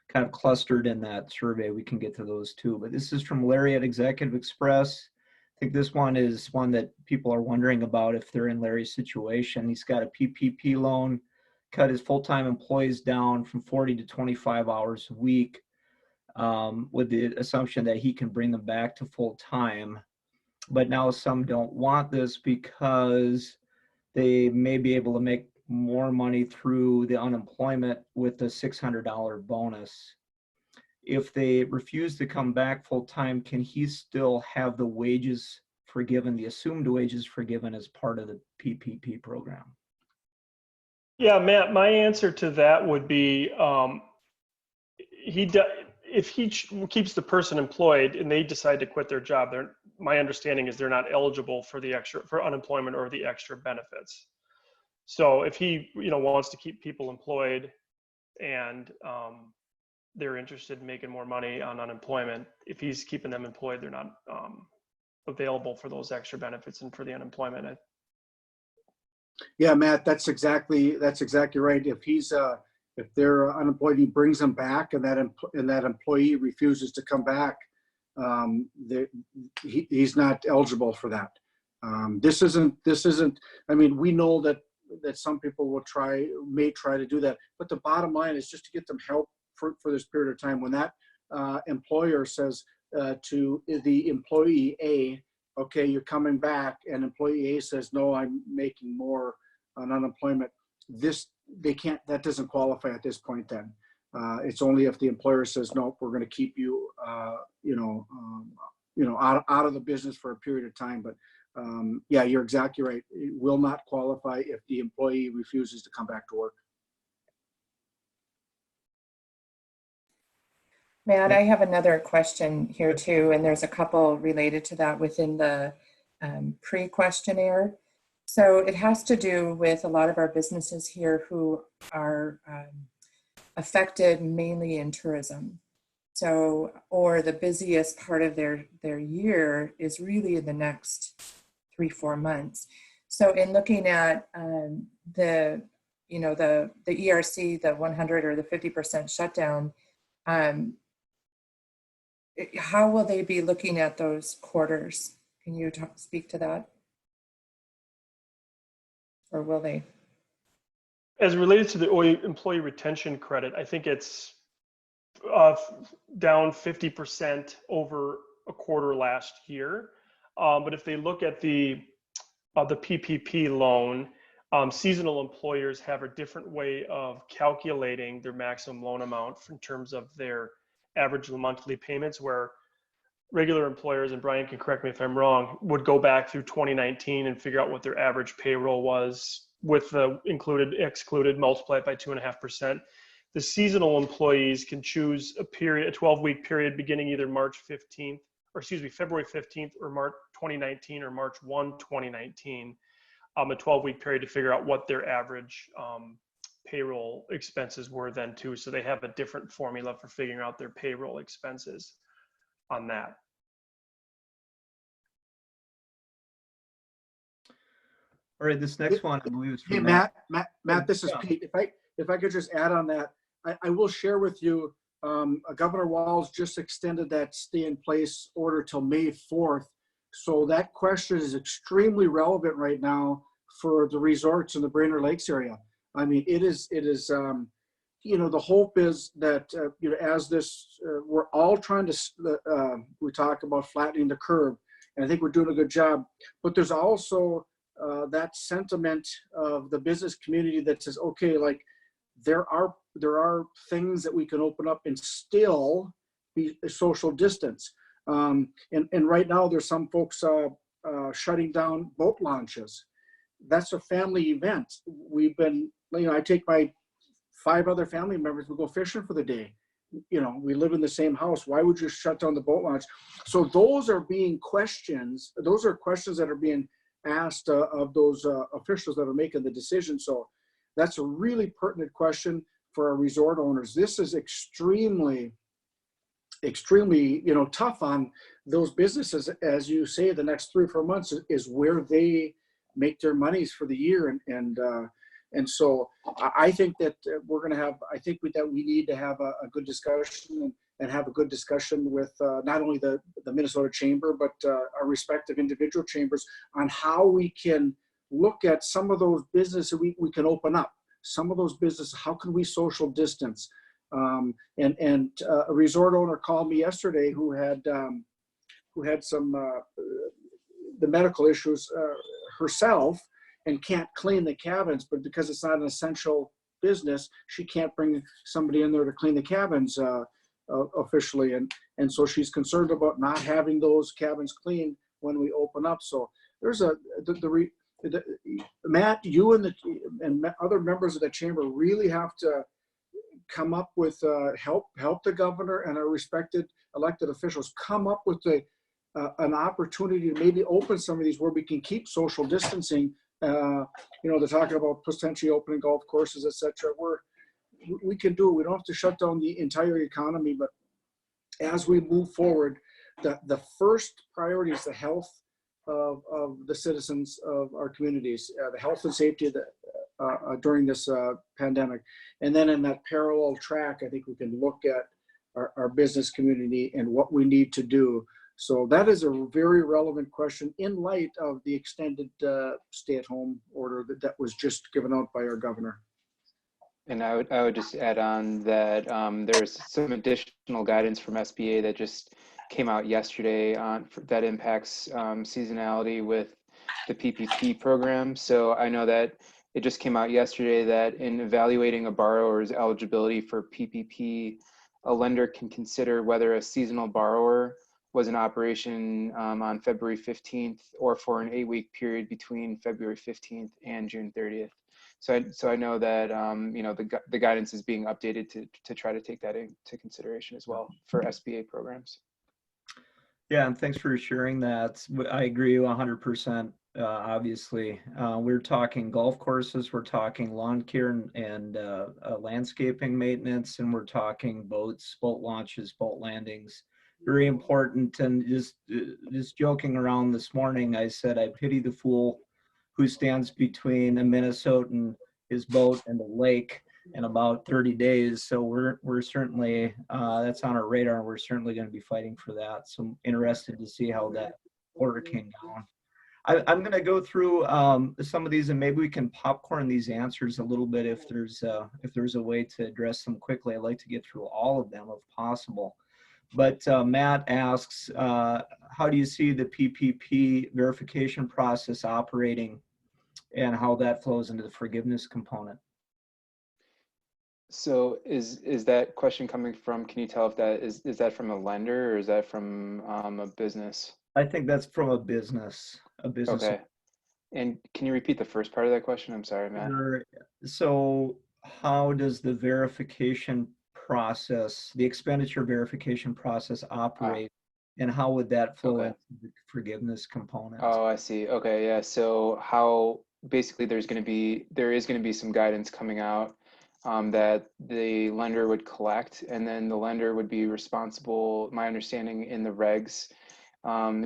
kind of clustered in that survey, we can get to those too. But this is from Larry at Executive Express. I think this one is one that people are wondering about if they're in Larry's situation. He's got a PPP loan, cut his full-time employees down from 40 to 25 hours a week. With the assumption that he can bring them back to full time. But now some don't want this because they may be able to make more money through the unemployment with the $600 bonus. If they refuse to come back full time, can he still have the wages forgiven, the assumed wages forgiven as part of the PPP program? Yeah, Matt, my answer to that would be if he keeps the person employed and they decide to quit their job, my understanding is they're not eligible for unemployment or the extra benefits. So if he wants to keep people employed and they're interested in making more money on unemployment, if he's keeping them employed, they're not available for those extra benefits and for the unemployment. Yeah, Matt, that's exactly right. If they're unemployed, he brings them back, and that employee refuses to come back, he's not eligible for that. This isn't. I mean, we know that some people may try to do that, but the bottom line is just to get them help for this period of time. When that employer says to the employee A, okay, you're coming back, and employee A says, no, I'm making more on unemployment. That doesn't qualify at this point. Then it's only if the employer says, no, we're going to keep you, out of the business for a period of time. But yeah, you're exactly right. It will not qualify if the employee refuses to come back to work. Matt, I have another question here too, and there's a couple related to that within the pre-questionnaire. So it has to do with a lot of our businesses here who are affected mainly in tourism. So, or the busiest part of their year is really in the next 3-4 months. So in looking at the ERC, the 100 or the 50% shutdown, how will they be looking at those quarters? Can you speak to that? Or will they? As related to the employee retention credit, I think it's down 50% over a quarter last year. But if they look at the PPP loan, seasonal employers have a different way of calculating their maximum loan amount in terms of their average monthly payments, where regular employers, and Brian can correct me if I'm wrong, would go back through 2019 and figure out what their average payroll was with the excluded, multiply it by 2.5%. The seasonal employees can choose a 12-week period beginning either February 15th or March 2019 or March 1, 2019, a 12-week period to figure out what their average payroll expenses were then too. So they have a different formula for figuring out their payroll expenses on that. All right, this next one I believe is from Matt, this is Pete. If I could just add on that, I will share with you, Governor Walz just extended that stay in place order till May 4th. So that question is extremely relevant right now for the resorts in the Brainerd Lakes area. I mean, it is the hope is that, as this, we're all trying to, we talk about flattening the curve, and I think we're doing a good job, but there's also that sentiment of the business community that says, okay, like there are things that we can open up and still be a social distance. And right now there's some folks shutting down boat launches. That's a family event. We've been, I take my 5 other family members, we go fishing for the day. We live in the same house. Why would you shut down the boat launch? So those are being questions. Those are questions that are being asked of those officials that are making the decision. So that's a really pertinent question for our resort owners. This is extremely, tough on those businesses. As you say, the next 3 or 4 months is where they make their monies for the year. And so I think that we're going to have, that we need to have a good discussion and have a good discussion with not only the Minnesota Chamber, but our respective individual chambers on how we can look at some of those businesses we can open up. Some of those businesses, how can we social distance? And a resort owner called me yesterday who had some the medical issues herself, and can't clean the cabins, but because it's not an essential business, she can't bring somebody in there to clean the cabins officially. And so she's concerned about not having those cabins cleaned when we open up. So there's Matt, you and other members of the chamber really have to come up with help the governor and our respected elected officials come up with an opportunity to maybe open some of these where we can keep social distancing. They're talking about potentially opening golf courses, etc. We can do it. We don't have to shut down the entire economy, but as we move forward, the first priority is the health of the citizens of our communities, the health and safety during this pandemic. And then in that parallel track, I think we can look at our business community and what we need to do. So that is a very relevant question in light of the extended stay-at-home order that was just given out by our governor. And I would just add on that there's some additional guidance from SBA that just came out yesterday that impacts seasonality with the PPP program. So I know that it just came out yesterday that in evaluating a borrower's eligibility for PPP, a lender can consider whether a seasonal borrower was in operation on February 15th or for an 8-week period between February 15th and June 30th. So I know that the guidance is being updated to try to take that into consideration as well for SBA programs. Yeah, and thanks for sharing that. I agree 100%. Obviously, we're talking golf courses, we're talking lawn care and landscaping maintenance, and we're talking boats, boat launches, boat landings. Very important. And just joking around this morning, I said I pity the fool who stands between a Minnesotan, his boat, and the lake in about 30 days. So we're certainly that's on our radar, and we're certainly going to be fighting for that. So I'm interested to see how that order came down. I'm going to go through some of these, and maybe we can popcorn these answers a little bit if there's a way to address them quickly. I'd like to get through all of them if possible. But Matt asks, how do you see the PPP verification process operating and how that flows into the forgiveness component? So is that question coming from, can you tell if that is that from a lender or is that from a business? I think that's from a business. Okay. And can you repeat the first part of that question? I'm sorry, Matt. So how does the verification process, the expenditure verification process operate, and how would that flow into the forgiveness component? Oh, I see. Okay, yeah. So how basically there is going to be some guidance coming out that the lender would collect, and then the lender would be responsible. My understanding in the regs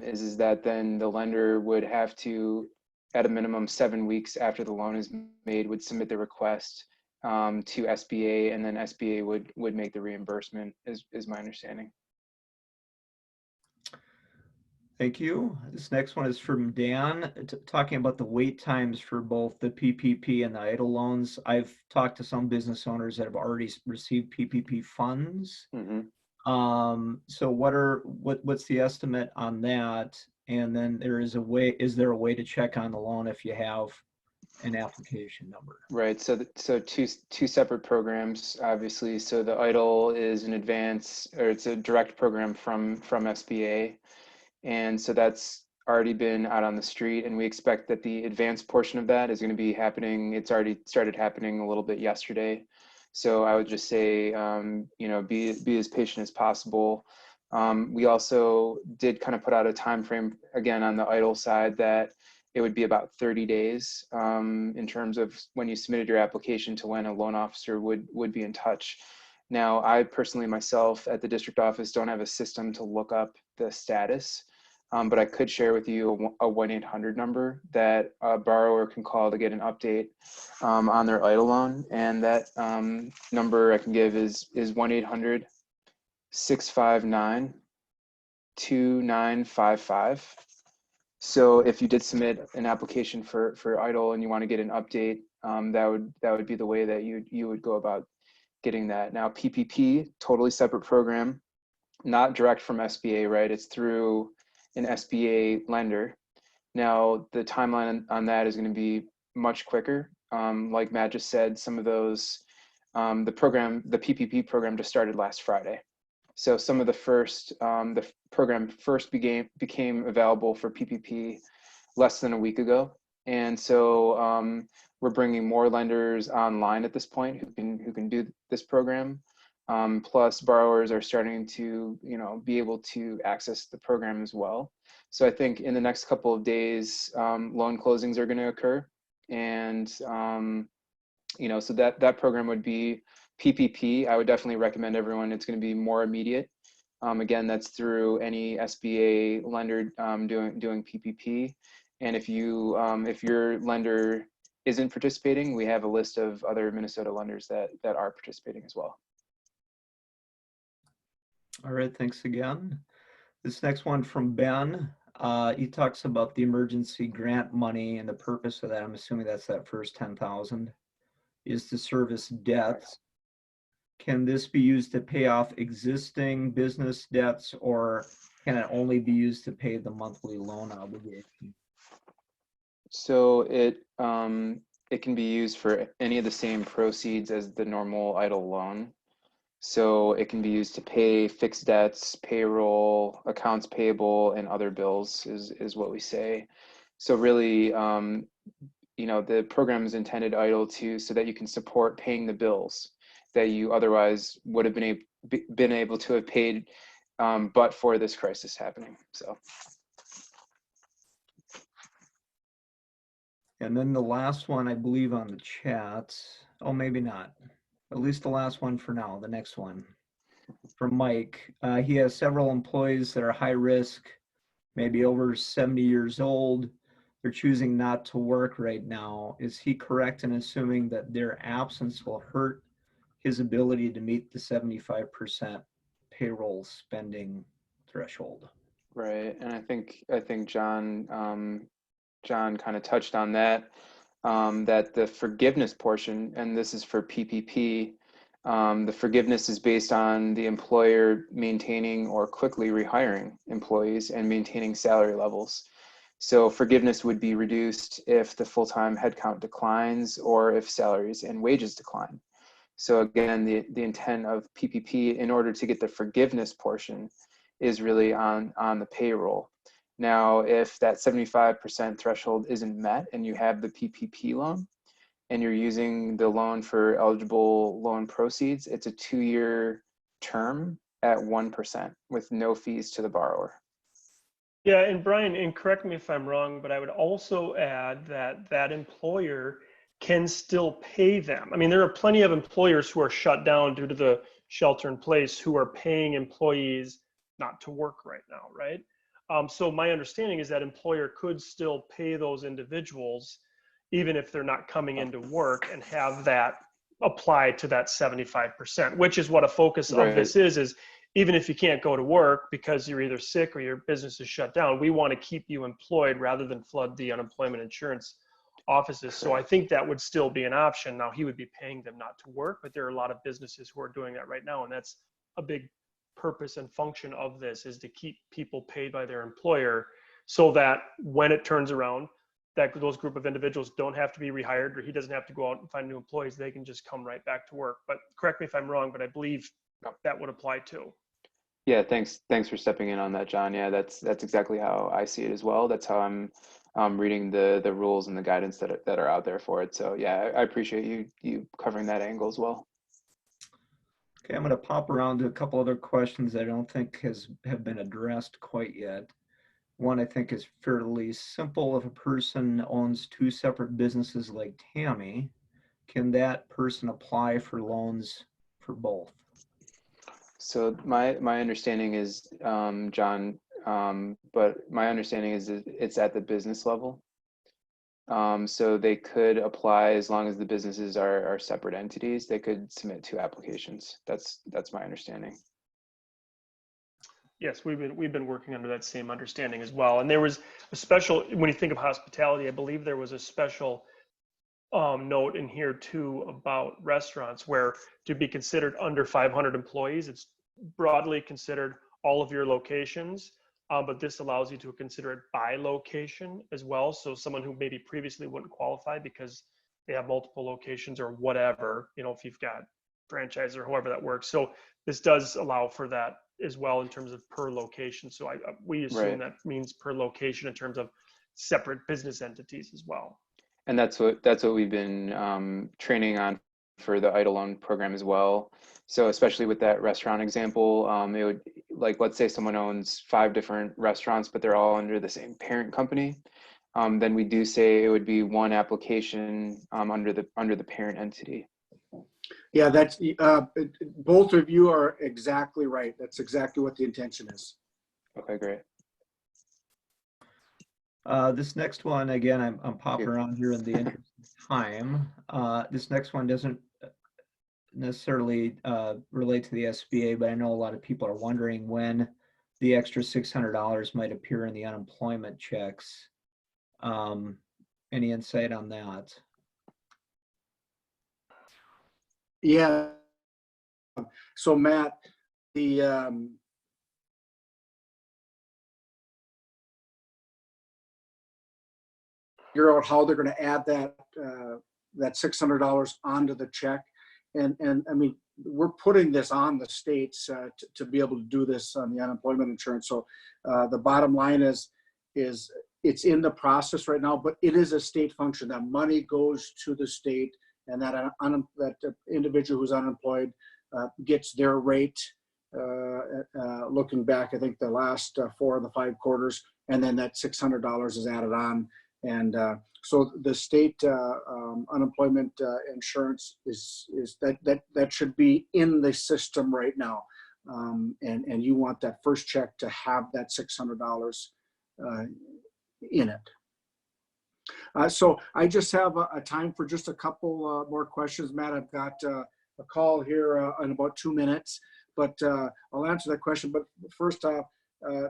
is that then the lender would have to, at a minimum 7 weeks after the loan is made, would submit the request to SBA, and then SBA would make the reimbursement, is my understanding. Thank you. This next one is from Dan, talking about the wait times for both the PPP and the EIDL loans. I've talked to some business owners that have already received PPP funds. Mm-hmm. So what's the estimate on that? And then is there a way to check on the loan if you have an application number? Right. So two separate programs, obviously. So the EIDL is an advance, or it's a direct program from SBA. And so that's already been out on the street, and we expect that the advanced portion of that is going to be happening. It's already started happening a little bit yesterday. So I would just say, you know, be as patient as possible. We also did kind of put out a time frame again on the EIDL side that it would be about 30 days in terms of when you submitted your application to when a loan officer would be in touch. Now, I personally myself at the district office don't have a system to look up the status, but I could share with you a 1-800 number that a borrower can call to get an update on their EIDL loan. And that number I can give is 1-800-659-2955. So if you did submit an application for EIDL and you want to get an update, that would be the way that you would go about getting that. Now, PPP, totally separate program, not direct from SBA, right? It's through an SBA lender. Now, the timeline on that is going to be much quicker. Like Matt just said, some of those, the PPP program just started last Friday. So some of the program first became available for PPP less than a week ago. And so we're bringing more lenders online at this point who can do this program. Plus borrowers are starting to, you know, be able to access the program as well. So I think in the next couple of days, loan closings are going to occur. And, you know, so that program would be PPP. I would definitely recommend everyone. It's going to be more immediate. Again, that's through any SBA lender doing PPP. And if your lender isn't participating, we have a list of other Minnesota lenders that are participating as well. All right, thanks again. This next one from Ben, he talks about the emergency grant money, and the purpose of that, I'm assuming that's that first 10,000, is to service debts. Can this be used to pay off existing business debts, or can it only be used to pay the monthly loan obligation? So it can be used for any of the same proceeds as the normal EIDL loan. So it can be used to pay fixed debts, payroll, accounts payable, and other bills is what we say. So really, you know, the program is intended EIDL so that you can support paying the bills that you otherwise would have been able to have paid, but for this crisis happening. So. And then the last one, I believe on the chat, oh, maybe not. At least the last one for now, the next one from Mike. He has several employees that are high risk, maybe over 70 years old. They're choosing not to work right now. Is he correct in assuming that their absence will hurt his ability to meet the 75% payroll spending threshold? Right, and I think John kind of touched on that. That the forgiveness portion, and this is for PPP, the forgiveness is based on the employer maintaining or quickly rehiring employees and maintaining salary levels. So forgiveness would be reduced if the full-time headcount declines or if salaries and wages decline. So again, the intent of PPP in order to get the forgiveness portion is really on the payroll. Now, if that 75% threshold isn't met and you have the PPP loan and you're using the loan for eligible loan proceeds, it's a 2-year term at 1% with no fees to the borrower. Yeah, and Brian, and correct me if I'm wrong, but I would also add that employer can still pay them. I mean, there are plenty of employers who are shut down due to the shelter in place who are paying employees not to work right now, right? So my understanding is that employer could still pay those individuals even if they're not coming into work and have that apply to that 75%, which is what a focus of this is even if you can't go to work because you're either sick or your business is shut down, we want to keep you employed rather than flood the unemployment insurance offices. So I think that would still be an option. Now, he would be paying them not to work, but there are a lot of businesses who are doing that right now. And that's a big purpose and function of this, is to keep people paid by their employer so that when it turns around, that those group of individuals don't have to be rehired, or he doesn't have to go out and find new employees. They can just come right back to work. But correct me if I'm wrong, but I believe that would apply too. Yeah, thanks for stepping in on that, John. Yeah, that's exactly how I see it as well. That's how I'm reading the rules and the guidance that are out there for it. So yeah, I appreciate you covering that angle as well. Okay, I'm going to pop around to a couple other questions that I don't think have been addressed quite yet. One I think is fairly simple. If a person owns two separate businesses like Tammy, can that person apply for loans for both? So my understanding is, John, but my understanding is that it's at the business level. So they could apply as long as the businesses are separate entities. They could submit two applications. That's my understanding. Yes, we've been working under that same understanding as well. And there was a special, when you think of hospitality, I believe there was a special note in here too about restaurants, where to be considered under 500 employees, it's broadly considered all of your locations, but this allows you to consider it by location as well. So someone who maybe previously wouldn't qualify because they have multiple locations or whatever, if you've got franchise or however that works. So this does allow for that as well in terms of per location. So we assume that means per location in terms of separate business entities as well. And that's what we've been training on for the EIDL loan program as well. So especially with that restaurant example, it would, like, let's say someone owns 5 different restaurants, but they're all under the same parent company. Then we do say it would be one application under the parent entity. Yeah, that's both of you are exactly right. That's exactly what the intention is. Okay, great. This next one, again, I'm popping around here in the interest of time. This next one doesn't necessarily relate to the SBA, but I know a lot of people are wondering when the extra $600 might appear in the unemployment checks. Any insight on that? Yeah. So Matt, the figure out how they're going to add that $600 onto the check, and I mean, we're putting this on the states to be able to do this on the unemployment insurance. So the bottom line is it's in the process right now, but it is a state function. That money goes to the state, and that individual who's unemployed gets their rate. Looking back, I think the last 4 of the 5 quarters, and then that $600 is added on. And so the state unemployment insurance is that should be in the system right now, and you want that first check to have that $600 in it. So I just have a time for just a couple more questions, Matt. I've got a call here in about 2 minutes, but I'll answer that question. But first off,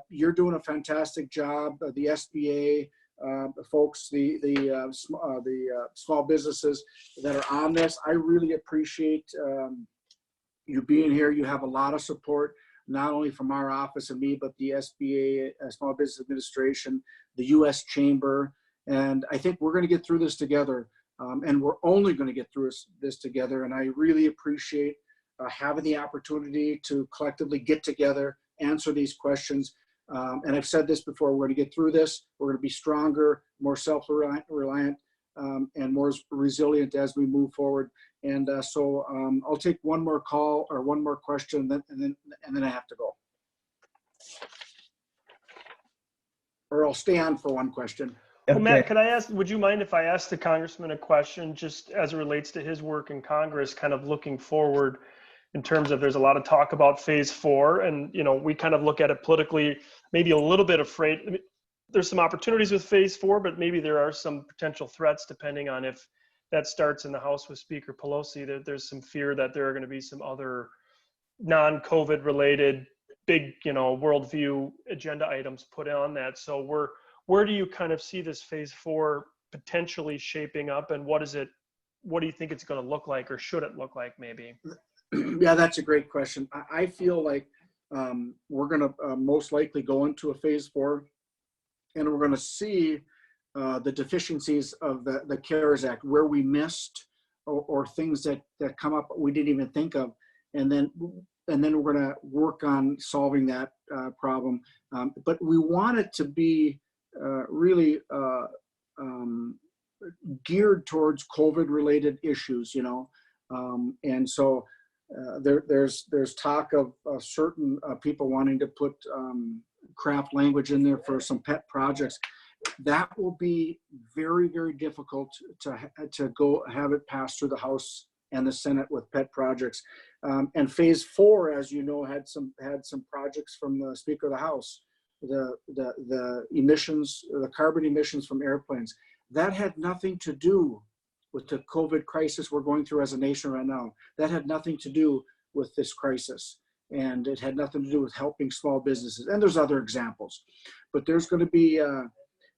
you're doing a fantastic job. The SBA folks, the small businesses that are on this, I really appreciate you being here. You have a lot of support, not only from our office and me, but the SBA, Small Business Administration, the U.S. Chamber, and I think we're going to get through this together, and we're only going to get through this together. And I really appreciate having the opportunity to collectively get together, answer these questions. And I've said this before, we're going to get through this. We're going to be stronger, more self-reliant, and more resilient as we move forward. And so I'll take one more call or one more question, and then I have to go. Or I'll stay on for one question. Well, Matt, could I ask, would you mind if I ask the congressman a question just as it relates to his work in Congress, kind of looking forward in terms of, there's a lot of talk about phase 4, and we kind of look at it politically, maybe a little bit afraid. I mean, there's some opportunities with phase 4, but maybe there are some potential threats depending on if that starts in the House with Speaker Pelosi. There's some fear that there are going to be some other non-COVID related big, worldview agenda items put on that. So where do you kind of see this phase 4 potentially shaping up, and what do you think it's going to look like, or should it look like maybe? Yeah, that's a great question. I feel like we're going to most likely go into a phase 4, and we're going to see the deficiencies of the CARES Act, where we missed, or things that come up we didn't even think of, and then we're going to work on solving that problem. But we want it to be really geared towards COVID-related issues, and so there's talk of certain people wanting to put craft language in there for some pet projects. That will be very, very difficult to go have it pass through the House and the Senate with pet projects. And phase 4, as you know, had some projects from the Speaker of the House, the emissions, the carbon emissions from airplanes. That had nothing to do with the COVID crisis we're going through as a nation right now. That had nothing to do with this crisis. And it had nothing to do with helping small businesses. And there's other examples. But there's going to be,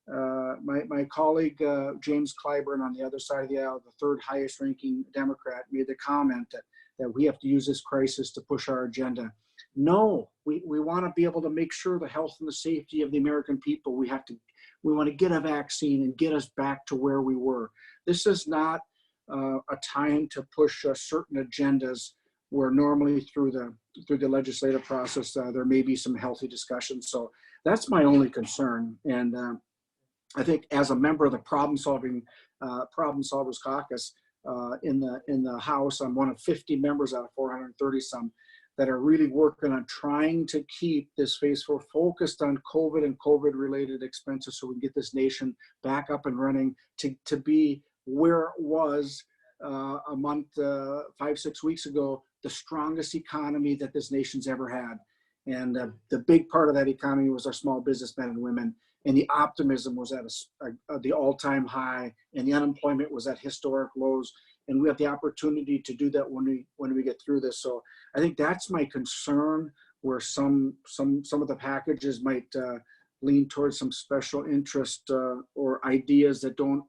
my colleague, James Clyburn, on the other side of the aisle, the third highest ranking Democrat, made the comment that we have to use this crisis to push our agenda. No, we want to be able to make sure the health and the safety of the American people. We want to get a vaccine and get us back to where we were. This is not a time to push certain agendas, where normally through the legislative process there may be some healthy discussions. So that's my only concern. And I think as a member of the Problem Solvers Caucus in the House, I'm one of 50 members out of 430 some that are really working on trying to keep this phase 4 focused on COVID and COVID related expenses, so we can get this nation back up and running to be where it was a month, 5-6 weeks ago, the strongest economy that this nation's ever had. And the big part of that economy was our small businessmen and women. And the optimism was at the all-time high, and the unemployment was at historic lows. And we have the opportunity to do that when we get through this. So I think that's my concern, where some of the packages might lean towards some special interest or ideas that don't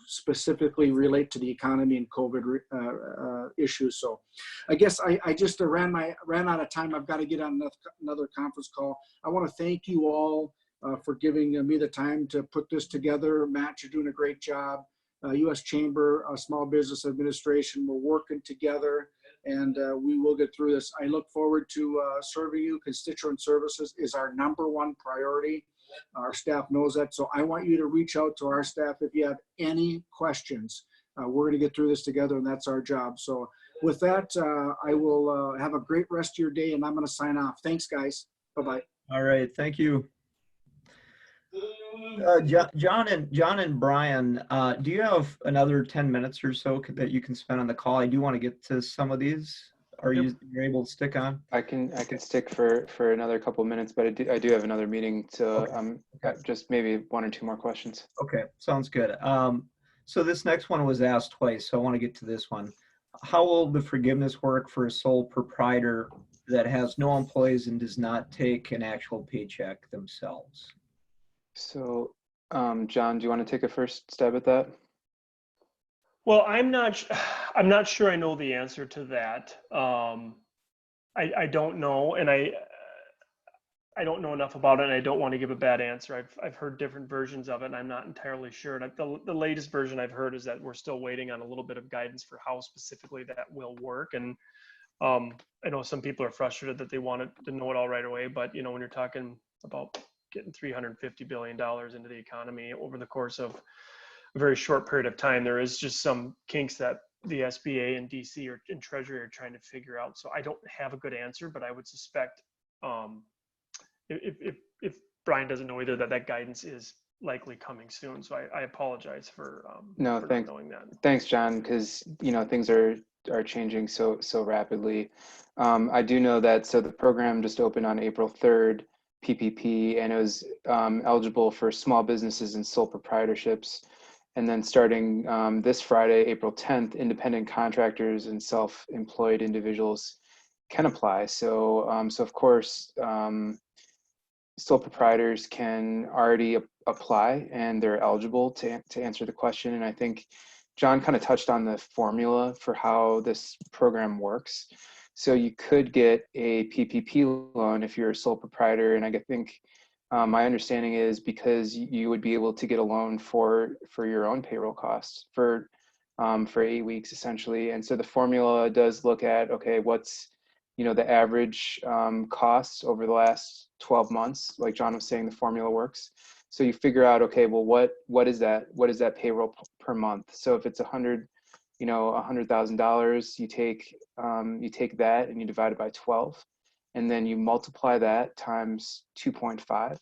specifically relate to the economy and COVID issues. So I guess I just ran out of time. I've got to get on another conference call. I want to thank you all for giving me the time to put this together. Matt, you're doing a great job. U.S. Chamber Small Business Administration, we're working together, and we will get through this. I look forward to serving you. Constituent services is our #1 priority. Our staff knows that. So I want you to reach out to our staff if you have any questions. We're going to get through this together, and that's our job. So with that, I will have a great rest of your day, and I'm going to sign off. Thanks, guys. Bye-bye. All right. Thank you. John and Brian, do you have another 10 minutes or so that you can spend on the call? I do want to get to some of these. Are you able to stick on? I can stick for another couple of minutes, but I do have another meeting, so just maybe 1 or 2 more questions. Okay, sounds good. So this next one was asked twice, so I want to get to this one. How will the forgiveness work for a sole proprietor that has no employees and does not take an actual paycheck themselves? So, John, do you want to take a first stab at that? Well, I'm not sure I know the answer to that. I don't know, and I don't know enough about it, and I don't want to give a bad answer. I've heard different versions of it, and I'm not entirely sure. And the latest version I've heard is that we're still waiting on a little bit of guidance for how specifically that will work. And I know some people are frustrated that they wanted to know it all right away, but when you're talking about getting $350 billion into the economy over the course of a very short period of time, there is just some kinks that the SBA and DC and Treasury are trying to figure out. So I don't have a good answer, but I would suspect if Brian doesn't know either, that guidance is likely coming soon. So I apologize for not knowing that. Thanks, John, because things are changing so rapidly. I do know that the program just opened on April 3rd. PPP, and it was eligible for small businesses and sole proprietorships. And then starting this Friday, April 10th, independent contractors and self-employed individuals can apply. So, so of course, sole proprietors can already apply and they're eligible to answer the question. And I think John kind of touched on the formula for how this program works. So you could get a PPP loan if you're a sole proprietor. And I think my understanding is because you would be able to get a loan for your own payroll costs for 8 weeks essentially. And so the formula does look at, okay, what's, the average costs over the last 12 months, like John was saying, the formula works. So you figure out, okay, well, what is that? What is that payroll per month? So if it's $100,000, you take that and you divide it by 12, and then you multiply that times 2.5.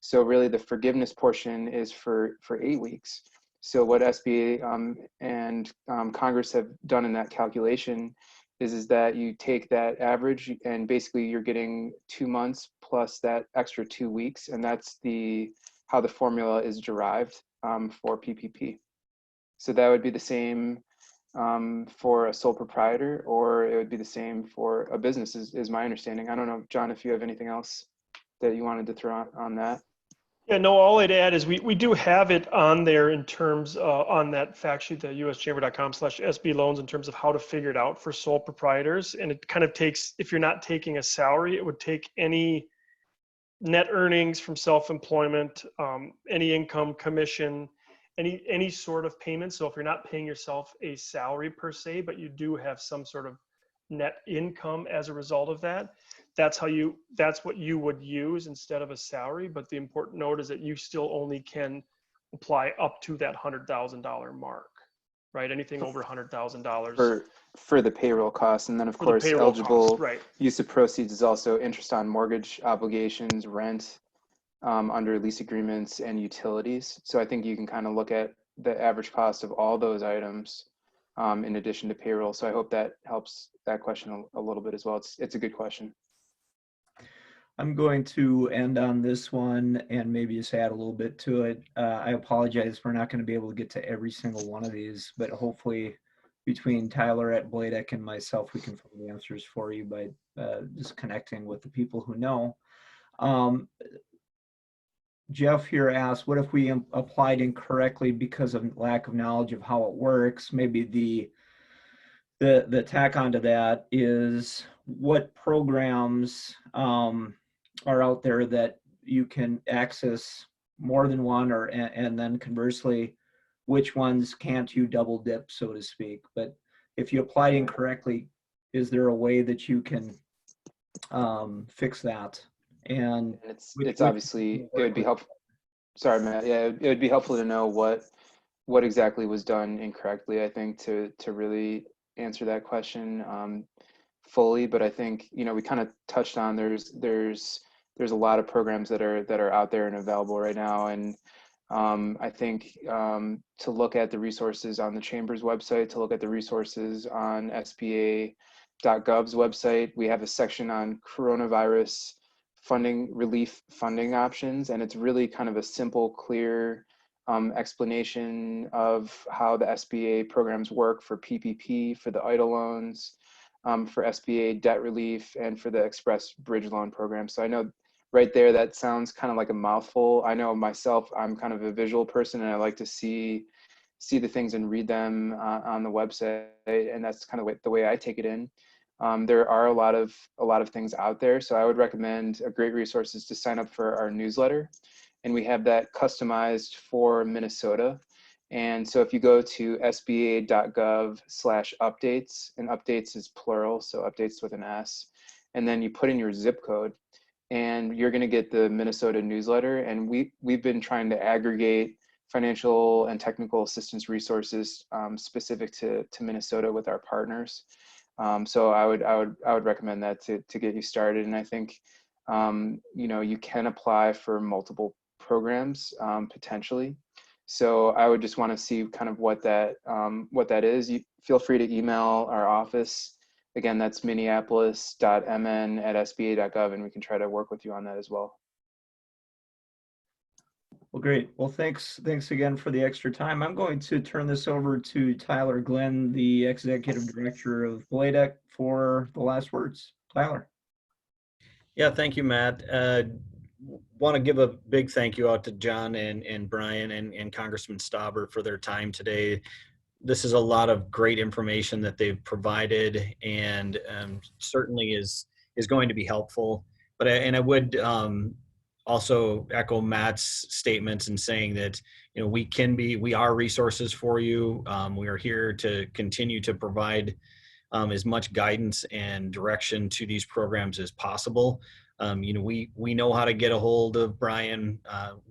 So really, the forgiveness portion is for 8 weeks. So what SBA and Congress have done in that calculation is that you take that average and basically you're getting 2 months plus that extra 2 weeks, and that's how the formula is derived for PPP. So that would be the same for a sole proprietor, or it would be the same for a business, is my understanding. I don't know, John, if you have anything else that you wanted to throw on that. Yeah, no, all I'd add is we do have it on there in terms on that fact sheet, the uschamber.com/SB loans, in terms of how to figure it out for sole proprietors. And it kind of takes, if you're not taking a salary, it would take any net earnings from self-employment, any income, commission, any sort of payment. So if you're not paying yourself a salary per se, but you do have some sort of net income as a result of that, that's what you would use instead of a salary. But the important note is that you still only can apply up to that $100,000 mark, right? Anything over $100,000 for the payroll costs. And then of for the course, payroll eligible cost, right? use of proceeds is also interest on mortgage obligations, rent under lease agreements, and utilities. So I think you can kind of look at the average cost of all those items in addition to payroll. So I hope that helps that question a little bit as well. It's a good question. I'm going to end on this one and maybe just add a little bit to it. I apologize, we're not going to be able to get to every single one of these, but hopefully between Tyler at Bladek and myself, we can find the answers for you by just connecting with the people who know. Jeff here asked, what if we applied incorrectly because of lack of knowledge of how it works? Maybe the tack onto that is, what programs are out there that you can access more than one, and then conversely, which ones can't you double dip, so to speak? But if you applied incorrectly, is there a way that you can fix that? And it's obviously, it would be helpful. Sorry, Matt. Yeah, it would be helpful to know what exactly was done incorrectly, I think, to really answer that question fully. But I think, we kind of touched on there's a lot of programs that are out there and available right now. And I think to look at the resources on the Chamber's website, to look at the resources on SBA.gov's website, we have a section on coronavirus relief funding options. And it's really kind of a simple, clear explanation of how the SBA programs work for PPP, for the EIDL loans, for SBA debt relief, and for the Express Bridge Loan Program. So I know right there, that sounds kind of like a mouthful. I know myself, I'm kind of a visual person, and I like to see the things and read them on the website, and that's kind of the way I take it in. There are a lot of things out there, so I would recommend a great resource is to sign up for our newsletter, and we have that customized for Minnesota. And so if you go to sba.gov/updates, and updates is plural, so updates with an S, and then you put in your zip code, and you're going to get the Minnesota newsletter. And we've been trying to aggregate financial and technical assistance resources specific to Minnesota with our partners. So I would recommend that to get you started. And I think you can apply for multiple programs potentially. So I would just want to see kind of what that is. You feel free to email our office. Again, that's minneapolis.mn@sba.gov, and we can try to work with you on that as well. Well, great. Well, thanks again for the extra time. I'm going to turn this over to Tyler Glenn, the Executive Director of Bladek, for the last words. Tyler. Yeah, thank you, Matt. Want to give a big thank you out to John and Brian and Congressman Stauber for their time today. This is a lot of great information that they've provided, and certainly is going to be helpful. But I would also echo Matt's statements in saying that we are resources for you. We are here to continue to provide as much guidance and direction to these programs as possible. We know how to get a hold of Brian,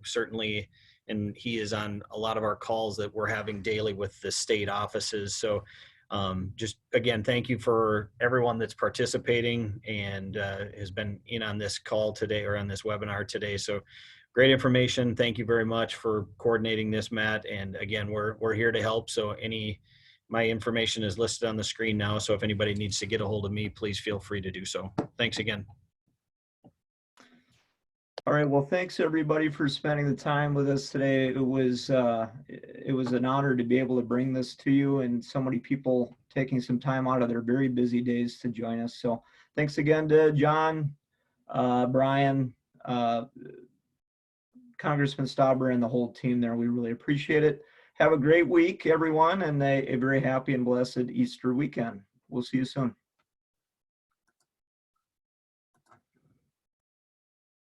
certainly, and he is on a lot of our calls that we're having daily with the state offices. So just again, thank you for everyone that's participating and has been in on this call today or on this webinar today. So great information. Thank you very much for coordinating this, Matt. And again, we're here to help. So my information is listed on the screen now. So if anybody needs to get a hold of me, please feel free to do so. Thanks again. All right. Well, thanks everybody for spending the time with us today. It was an honor to be able to bring this to you, and so many people taking some time out of their very busy days to join us. So thanks again to John, Brian, Congressman Stauber, and the whole team there. We really appreciate it. Have a great week, everyone, and a very happy and blessed Easter weekend. We'll see you soon.